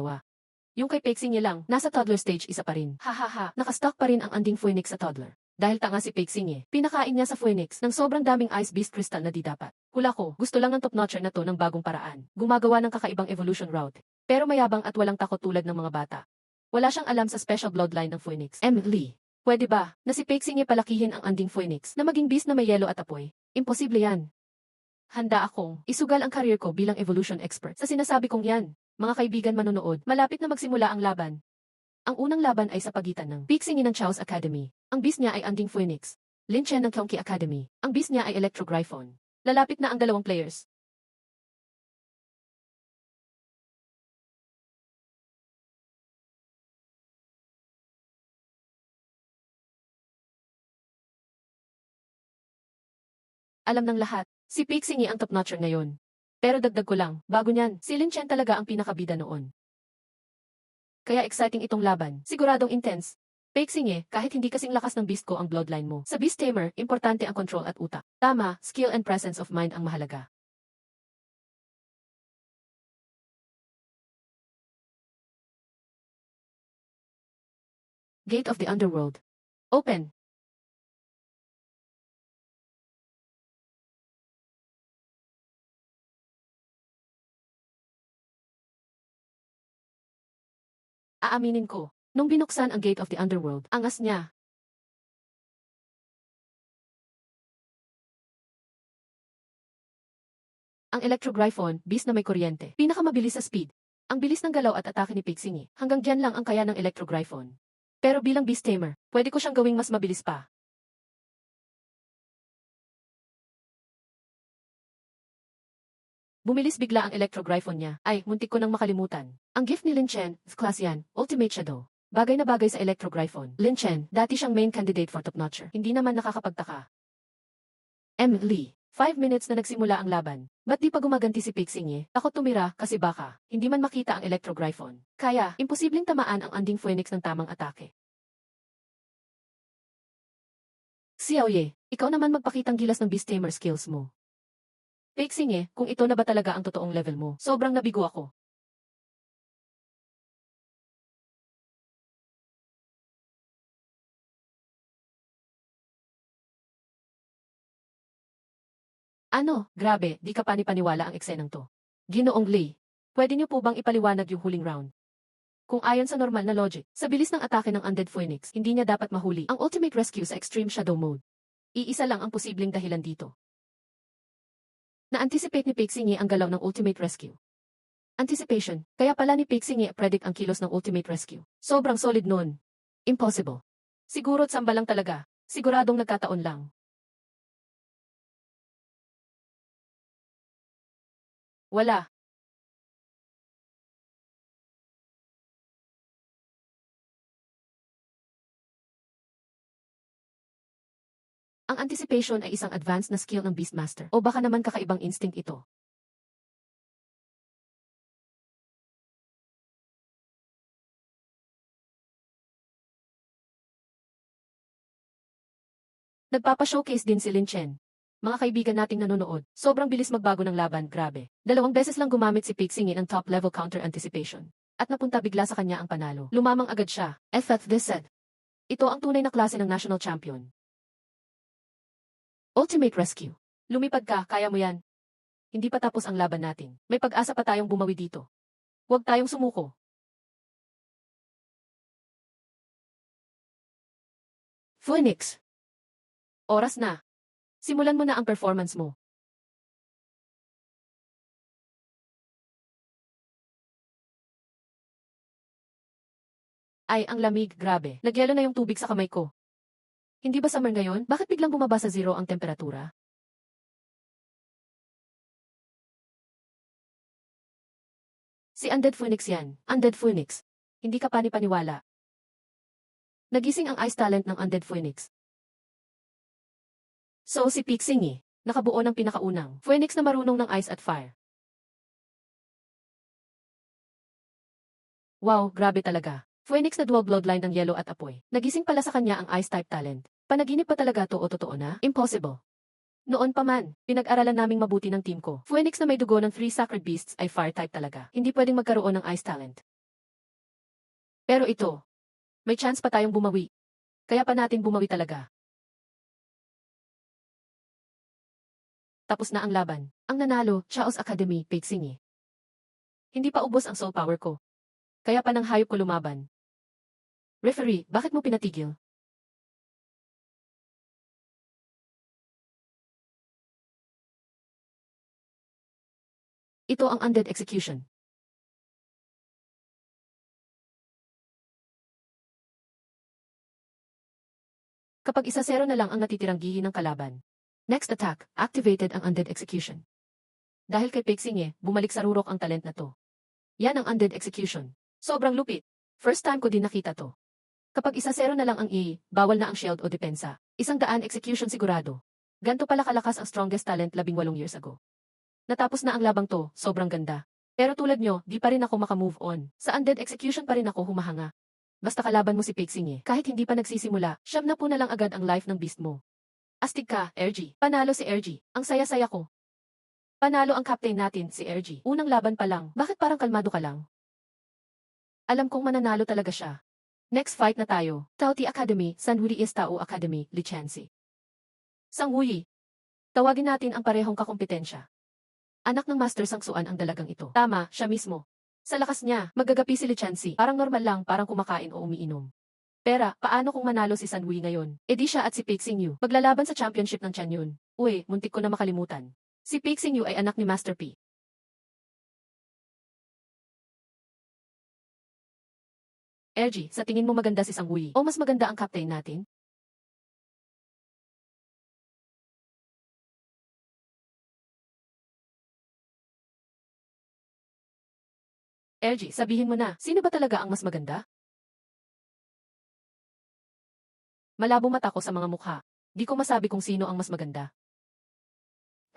Yung kay Paik Singi lang, nasa toddler stage 1 pa rin. Hahaha, nakastock pa rin ang Undine Phoenix sa toddler. Dahil tanga si Paik Singi, pinakain niya sa Phoenix ng sobrang daming Ice Beast Crystal na di dapat. Hula ko, gusto lang ng top-notcher na to ng bagong paraan. Gumagawa ng kakaibang evolution route. Pero mayabang at walang takot tulad ng mga bata. Wala siyang alam sa special bloodline ng Phoenix. M. Lee, pwede ba na si Paik Singi palakihin ang Undine Phoenix na maging beast na may yelo at apoy? Imposible yan. Handa akong isugal ang career ko bilang evolution expert sa sinasabi kong yan. Mga kaibigan manonood, malapit na magsimula ang laban. Ang unang laban ay sa pagitan ng Paik Singi ng Chaos Academy. Ang beast niya ay Undine Phoenix. Lin Chen ng Kyongki Academy. Ang beast niya ay Electro Gryphon. Lalapit na ang dalawang players. Alam ng lahat, si Paik Singi ang top-notcher ngayon. Pero dagdag ko lang, bago niyan, si Lin Chen talaga ang pinakabida noon. Kaya exciting itong laban, siguradong intense. Paik Singi, kahit hindi kasing lakas ng beast ko ang bloodline mo, sa beast tamer, importante ang control at utak. Tama, skill and presence of mind ang mahalaga. Gate of the Underworld. Open. Aaminin ko, nung binuksan ang Gate of the Underworld, angas niya. Ang Electro Gryphon, beast na may kuryente, pinakamabilis sa speed. Ang bilis ng galaw at atake ni Paik Singi, hanggang dyan lang ang kaya ng Electro Gryphon. Pero bilang beast tamer, pwede ko siyang gawing mas mabilis pa. Bumilis bigla ang Electro Gryphon niya. Ay, muntik ko nang makalimutan. Ang gift ni Lin Chen, class yan, Ultimate Shadow. Bagay na bagay sa Electro Gryphon. Lin Chen, dati siyang main candidate for top notcher. Hindi naman nakakapagtaka. M. Lee, 5 minutes na nagsimula ang laban. Ba't di pa gumaganti si Paik Singi? Ako tumira kasi baka hindi man makita ang Electro Gryphon. Kaya, imposibleng tamaan ang Undine Phoenix ng tamang atake. Xiaoye, ikaw naman magpakitang gilas ng beast tamer skills mo. Paik Singi, kung ito na ba talaga ang totoong level mo, sobrang nabigo ako. Ano, grabe, di ka panipaniwala ang eksenang to. Ginoong Lee, pwede niyo po bang ipaliwanag yung huling round? Kung ayon sa normal na logic, sa bilis ng atake ng Undead Phoenix, hindi niya dapat mahuli ang Ultimate Rescue sa Extreme Shadow Mode. Iisa lang ang posibleng dahilan dito. Na-anticipate ni Paik Singi ang galaw ng Ultimate Rescue. Anticipation, kaya pala ni Paik Singi predict ang kilos ng Ultimate Rescue. Sobrang solid nun. Impossible. Siguro't samba lang talaga. Siguradong nagkataon lang. Wala. Ang anticipation ay isang advanced na skill ng Beastmaster. O baka naman kakaibang instinct ito. Nagpapa-showcase din si Lin Chen. Mga kaibigan nating nanonood, sobrang bilis magbago ng laban, grabe. 2 beses lang gumamit si Paik Singi ng top-level counter anticipation. At napunta bigla sa kanya ang panalo. Lumamang agad siya. F this set. Ito ang tunay na klase ng national champion. Ultimate Rescue. Lumipad ka, kaya mo yan. Hindi pa tapos ang laban natin. May pag-asa pa tayong bumawi dito. Huwag tayong sumuko. Phoenix. Oras na. Simulan mo na ang performance mo. Ay, ang lamig, grabe. Nagyelo na yung tubig sa kamay ko. Hindi ba summer ngayon? Bakit biglang bumaba sa 0 ang temperatura? Si Undead Phoenix yan. Undead Phoenix. Hindi ka pani-paniwala. Nagising ang ice talent ng Undead Phoenix. So si Pixing eh. Nakabuo ng pinakaunang Phoenix na marunong ng ice at fire. Wow, grabe talaga. Phoenix na dual bloodline ng yellow at apoy. Nagising pala sa kanya ang ice type talent. Panaginip pa talaga to o totoo na? Impossible. Noon pa man, pinag-aralan naming mabuti ng team ko. Phoenix na may dugo ng 3 sacred beasts ay fire type talaga. Hindi pwedeng magkaroon ng ice talent. Pero ito, may chance pa tayong bumawi. Kaya pa natin bumawi talaga. Tapos na ang laban. Ang nanalo, Chaos Academy, Pixing eh. Hindi pa ubos ang soul power ko. Kaya pa nang hayop ko lumaban. Referee, bakit mo pinatigil? Ito ang undead execution. Kapag 1-0 na lang ang natitirang gihi ng kalaban. Next attack, activated ang undead execution. Dahil kay Pixing bumalik sa rurok ang talent na to. Yan ang undead execution. Sobrang lupit. First time ko din nakita to. Kapag 1-0 na lang ang bawal na ang shield o depensa. 100 execution sigurado. Ganto pala kalakas ang strongest talent 18 years ago. Natapos na ang labang to, sobrang ganda. Pero tulad nyo, di pa rin ako makamove on. Sa undead execution pa rin ako humahanga. Basta kalaban mo si Pixing kahit hindi pa nagsisimula, siyam na po na lang agad ang life ng beast mo. Astig ka, RG. Panalo si RG. Ang saya-saya ko. Panalo ang captain natin, si RG. Unang laban pa lang, bakit parang kalmado ka lang? Alam kong mananalo talaga siya. Next fight na tayo. Tauti Academy, Sanhui is Tao Academy, License. Sanghui. Tawagin natin ang parehong kakompetensya. Anak ng Master Sangsuan ang dalagang ito. Tama, siya mismo. Sa lakas niya, magagapi si License. Parang normal lang, parang kumakain o umiinom. Pera, paano kung manalo si Sanhui ngayon? E di siya at si Pixing Yu maglalaban sa championship ng Chanyun. Uy, muntik ko na makalimutan. Si Pixing Yu ay anak ni Master P. RG, sa tingin mo maganda si Sanghui o mas maganda ang captain natin? RG, sabihin mo na, sino ba talaga ang mas maganda? Malabo mata ko sa mga mukha. Di ko masabi kung sino ang mas maganda.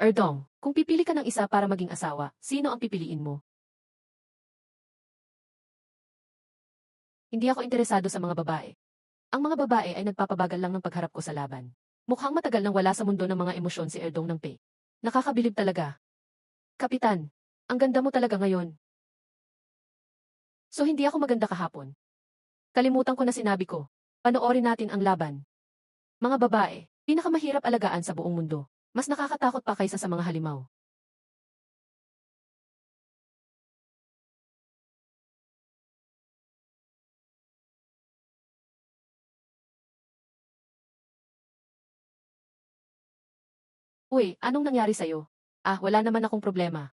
Erdong, kung pipili ka ng isa para maging asawa, sino ang pipiliin mo? Hindi ako interesado sa mga babae. Ang mga babae ay nagpapabagal lang ng pagharap ko sa laban. Mukhang matagal nang wala sa mundo ng mga emosyon si Erdong ng Pe. Nakakabilib talaga. Kapitan, ang ganda mo talaga ngayon. So hindi ako maganda kahapon. Kalimutan ko na sinabi ko. Panoorin natin ang laban. Mga babae, pinakamahirap alagaan sa buong mundo. Mas nakakatakot pa kaysa sa mga halimaw. Uy, anong nangyari sa'yo? Ah, wala naman akong problema.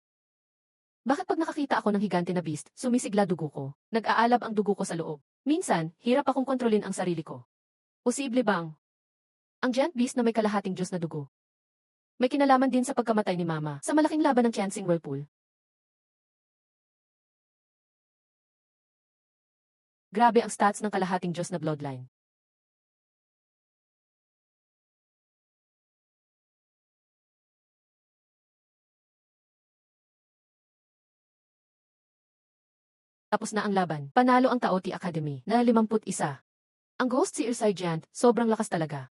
Bakit pag nakakita ako ng higante na beast, sumisigla dugo ko? Nag-aalab ang dugo ko sa loob. Minsan, hirap akong kontrolin ang sarili ko. Posible bang? Ang giant beast na may kalahating Diyos na dugo. May kinalaman din sa pagkamatay ni Mama sa malaking laban ng Chancing Whirlpool. Grabe ang stats ng kalahating Diyos na bloodline. Tapos na ang laban. Panalo ang Taoti Academy na 51. Ang Ghost Seer Giant, sobrang lakas talaga.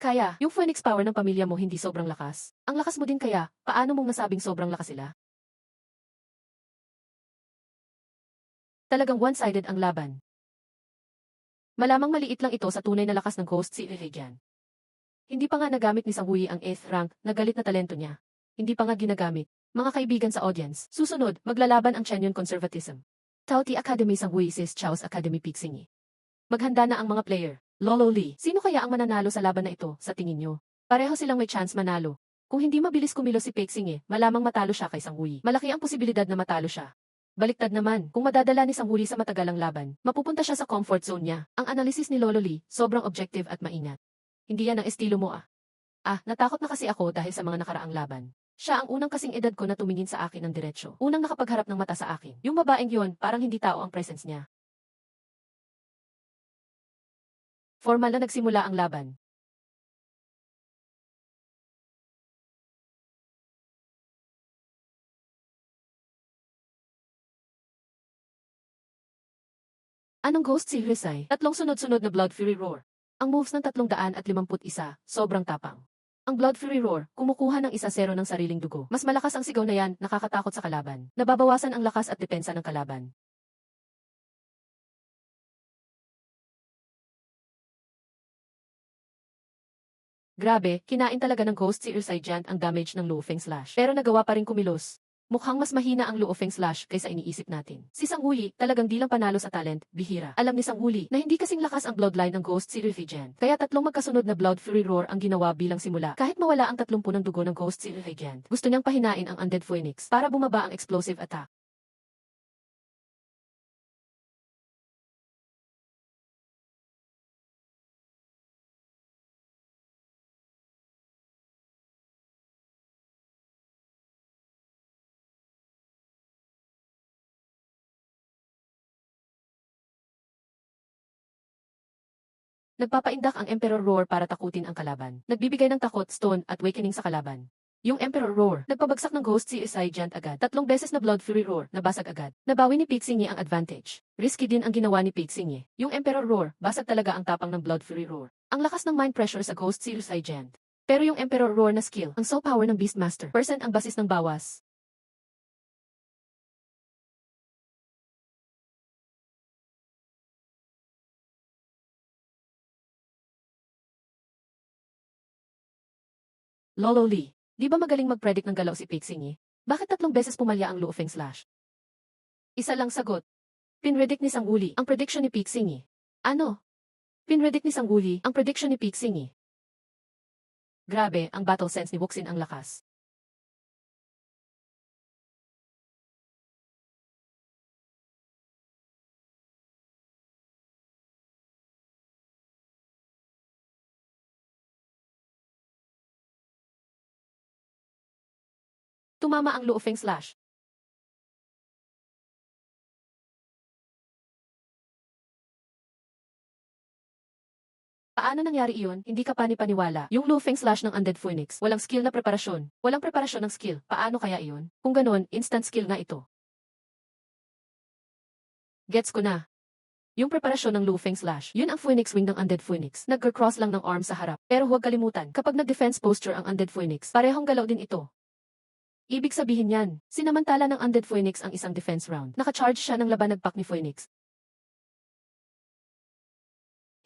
Kaya, yung Phoenix power ng pamilya mo hindi sobrang lakas. Ang lakas mo din kaya, paano mong nasabing sobrang lakas sila? Talagang one-sided ang laban. Malamang maliit lang ito sa tunay na lakas ng Ghost Seer Giant. Hindi pa nga nagamit ni Sanghui ang 8th rank na galit na talento niya. Hindi pa nga ginagamit. Mga kaibigan sa audience, susunod, maglalaban ang Chenyun Conservatism. Tao Ti Academy Sang Hui Sis Chao's Academy Pixingi. Maghanda na ang mga player. Lolo Lee, sino kaya ang mananalo sa laban na ito, sa tingin nyo? Pareho silang may chance manalo. Kung hindi mabilis kumilos si Pixingi, malamang matalo siya kay Sang Hui. Malaki ang posibilidad na matalo siya. Baliktad naman, kung madadala ni Sang Hui sa matagalang laban, mapupunta siya sa comfort zone niya. Ang analysis ni Lolo Lee, sobrang objective at maingat. Hindi yan ang estilo mo ah. Natakot na kasi ako dahil sa mga nakaraang laban. Siya ang unang kasing edad ko na tumingin sa akin ng diretsyo. Unang nakapagharap ng mata sa akin. Yung babaeng yun, parang hindi tao ang presence niya. Formal na nagsimula ang laban. Anong ghost si Rizai? Tatlong sunod-sunod na Blood Fury Roar. Ang moves ng 351, sobrang tapang. Ang Blood Fury Roar, kumukuha ng 1-0 ng sariling dugo. Mas malakas ang sigaw na yan, nakakatakot sa kalaban. Nababawasan ang lakas at depensa ng kalaban. Grabe, kinain talaga ng Ghost si Rizai Giant ang damage ng Luofeng Slash. Pero nagawa pa rin kumilos. Mukhang mas mahina ang Luofeng Slash kaysa iniisip natin. Si Sang Hui, talagang di lang panalo sa talent, bihira. Alam ni Sang Hui na hindi kasing lakas ang bloodline ng Ghost si Giant. Kaya tatlong magkasunod na Blood Fury Roar ang ginawa bilang simula. Kahit mawala ang 30 ng dugo ng Ghost si Giant. Gusto niyang pahinain ang Undead Phoenix para bumaba ang explosive attack. Nagpapaindak ang Emperor Roar para takutin ang kalaban. Nagbibigay ng takot, stone, at awakening sa kalaban. Yung Emperor Roar, nagpabagsak ng Ghost si Isai Giant agad. 3 beses na Blood Fury Roar, nabasag agad. Nabawi ni Pixingi ang advantage. Risky din ang ginawa ni Pixingi. Yung Emperor Roar, basag talaga ang tapang ng Blood Fury Roar. Ang lakas ng mind pressure sa Ghost si Isai Giant. Pero yung Emperor Roar na skill, ang soul power ng Beastmaster, percent ang basis ng bawas. Lolo Lee, di ba magaling mag-predict ng galaw si Pixingi? Bakit 3 beses pumalya ang Luofeng Slash? Isa lang sagot. Pinredict ni Sangguli ang prediction ni Pixingi. Ano? Pinredict ni Sangguli ang prediction ni Pixingi. Grabe, ang battle sense ni Wuxin ang lakas. Tumama ang Luofeng Slash. Paano nangyari iyon? Hindi ka pani-paniwala. Yung Luofeng Slash ng Undead Phoenix, walang skill na preparasyon. Walang preparasyon ng skill. Paano kaya iyon? Kung ganon, instant skill nga ito. Gets ko na. Yung preparasyon ng Luofeng Slash, yun ang Phoenix Wing ng Undead Phoenix. Nag-cross lang ng arm sa harap. Pero huwag kalimutan, kapag nag-defense posture ang Undead Phoenix, parehong galaw din ito. Ibig sabihin yan, sinamantala ng Undead Phoenix ang isang defense round. Naka-charge siya ng labanag pack ni Phoenix.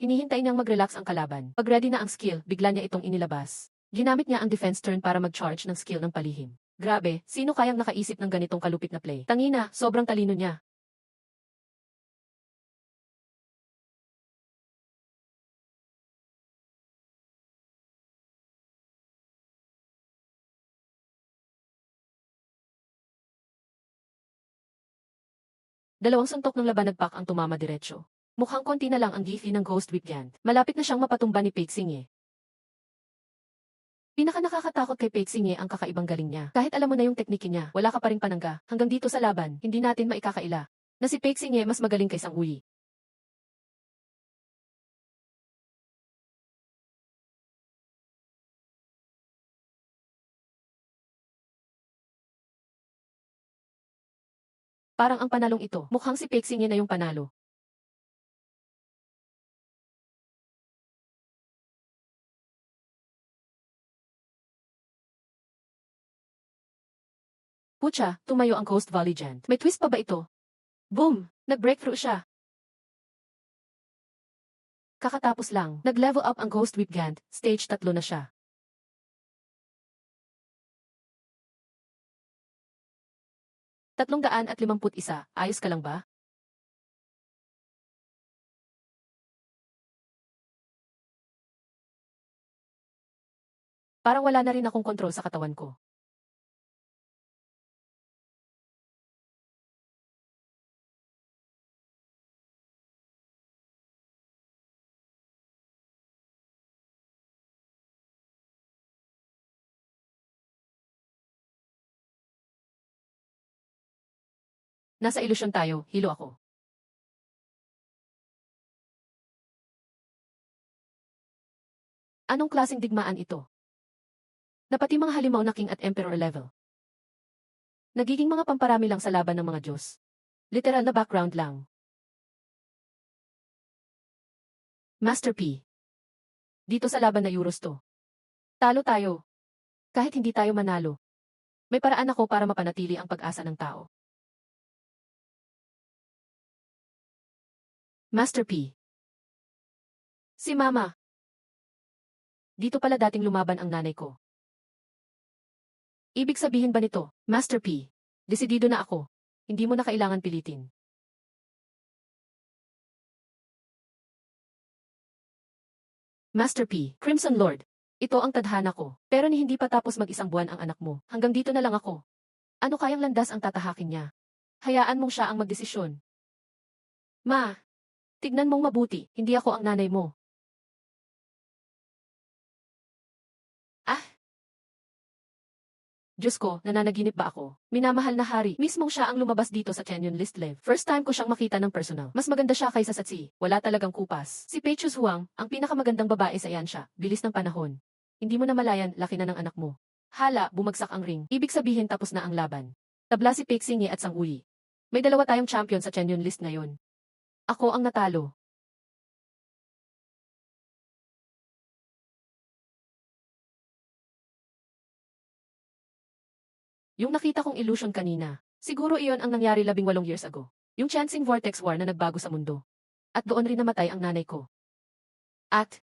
Hinihintay niyang mag-relax ang kalaban. Pag ready na ang skill, bigla niya itong inilabas. Ginamit niya ang defense turn para mag-charge ng skill ng palihim. Grabe, sino kayang nakaisip ng ganitong kalupit na play? Tangina, sobrang talino niya. Dalawang suntok ng labanag pack ang tumama diretsyo. Mukhang konti na lang ang gifi ng Ghost Whip yan. Malapit na siyang mapatumba ni Pixingi. Pinaka nakakatakot kay Pixingi ang kakaibang galing niya. Kahit alam mo na yung teknike niya, wala ka pa ring panangga. Hanggang dito sa laban, hindi natin maikakaila na si Pixingi mas magaling kay Sang Hui. Parang ang panalong ito, mukhang si Pixingi na yung panalo. Pucha, tumayo ang Ghost Valley Giant. May twist pa ba ito? Boom! Nag-breakthrough siya. Kakatapos lang, nag-level up ang Ghost Whip Gant, stage 3 na siya. 351, ayos ka lang ba? Parang wala na rin akong kontrol sa katawan ko. Nasa ilusyon tayo, hilo ako. Anong klaseng digmaan ito? Na pati mga halimaw na king at emperor level. Nagiging mga pamparami lang sa laban ng mga Diyos. Literal na background lang. Master P. Dito sa laban na Euros to. Talo tayo. Kahit hindi tayo manalo. May paraan ako para mapanatili ang pag-asa ng tao. Master P. Si Mama. Dito pala dating lumaban ang nanay ko. Ibig sabihin ba nito, Master P, desidido na ako. Hindi mo na kailangan pilitin. Master P, Crimson Lord. Ito ang tadhana ko. Pero ni hindi pa tapos mag-isang buwan ang anak mo. Hanggang dito na lang ako. Ano kayang landas ang tatahakin niya? Hayaan mong siya ang magdesisyon. Ma, tignan mong mabuti, hindi ako ang nanay mo. Ah! Diyos ko, nananaginip ba ako? Minamahal na hari, mismong siya ang lumabas dito sa Canyon List Live. First time ko siyang makita ng personal. Mas maganda siya kaysa sa Tsi. Wala talagang kupas. Si Peichus Huang, ang pinakamagandang babae sa Yansha. Bilis ng panahon. Hindi mo na malayan, laki na ng anak mo. Hala, bumagsak ang ring. Ibig sabihin tapos na ang laban. Tabla si Peixingi at Sang Uyi. May dalawa tayong champion sa Canyon List ngayon. Ako ang natalo. Yung nakita kong illusion kanina, siguro iyon ang nangyari 18 years ago. Yung Chancing Vortex War na nagbago sa mundo. At doon rin namatay ang nanay ko. At,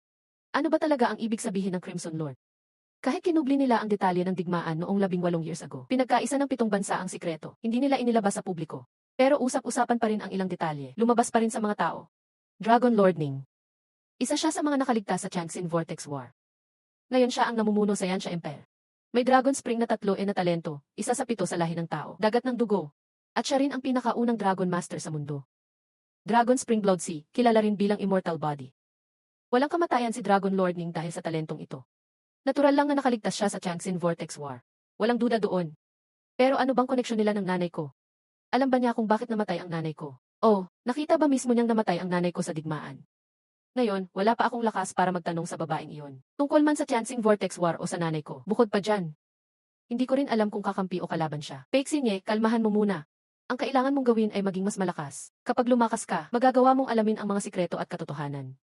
ano ba talaga ang ibig sabihin ng Crimson Lord? Kahit kinubli nila ang detalye ng digmaan noong 18 years ago, pinagkaisa ng 7 bansa ang sikreto, hindi nila inilabas sa publiko. Pero usap-usapan pa rin ang ilang detalye, lumabas pa rin sa mga tao. Dragon Lord Ning. Isa siya sa mga nakaligtas sa Chancing Vortex War. Ngayon siya ang namumuno sa Yansha Empire. May Dragon Spring na 3 na talento, isa sa 7 sa lahi ng tao, dagat ng dugo. At siya rin ang pinakaunang Dragon Master sa mundo. Dragon Spring Blood Sea, kilala rin bilang Immortal Body. Walang kamatayan si Dragon Lord Ning dahil sa talentong ito. Natural lang na nakaligtas siya sa Chancing Vortex War. Walang duda doon. Pero ano bang koneksyon nila ng nanay ko? Alam ba niya kung bakit namatay ang nanay ko? Oh, nakita ba mismo niyang namatay ang nanay ko sa digmaan? Ngayon, wala pa akong lakas para magtanong sa babaeng iyon. Tungkol man sa Chancing Vortex War o sa nanay ko, bukod pa dyan. Hindi ko rin alam kung kakampi o kalaban siya. Peixingi, kalmahan mo muna. Ang kailangan mong gawin ay maging mas malakas. Kapag lumakas ka, magagawa mong alamin ang mga sikreto at katotohanan.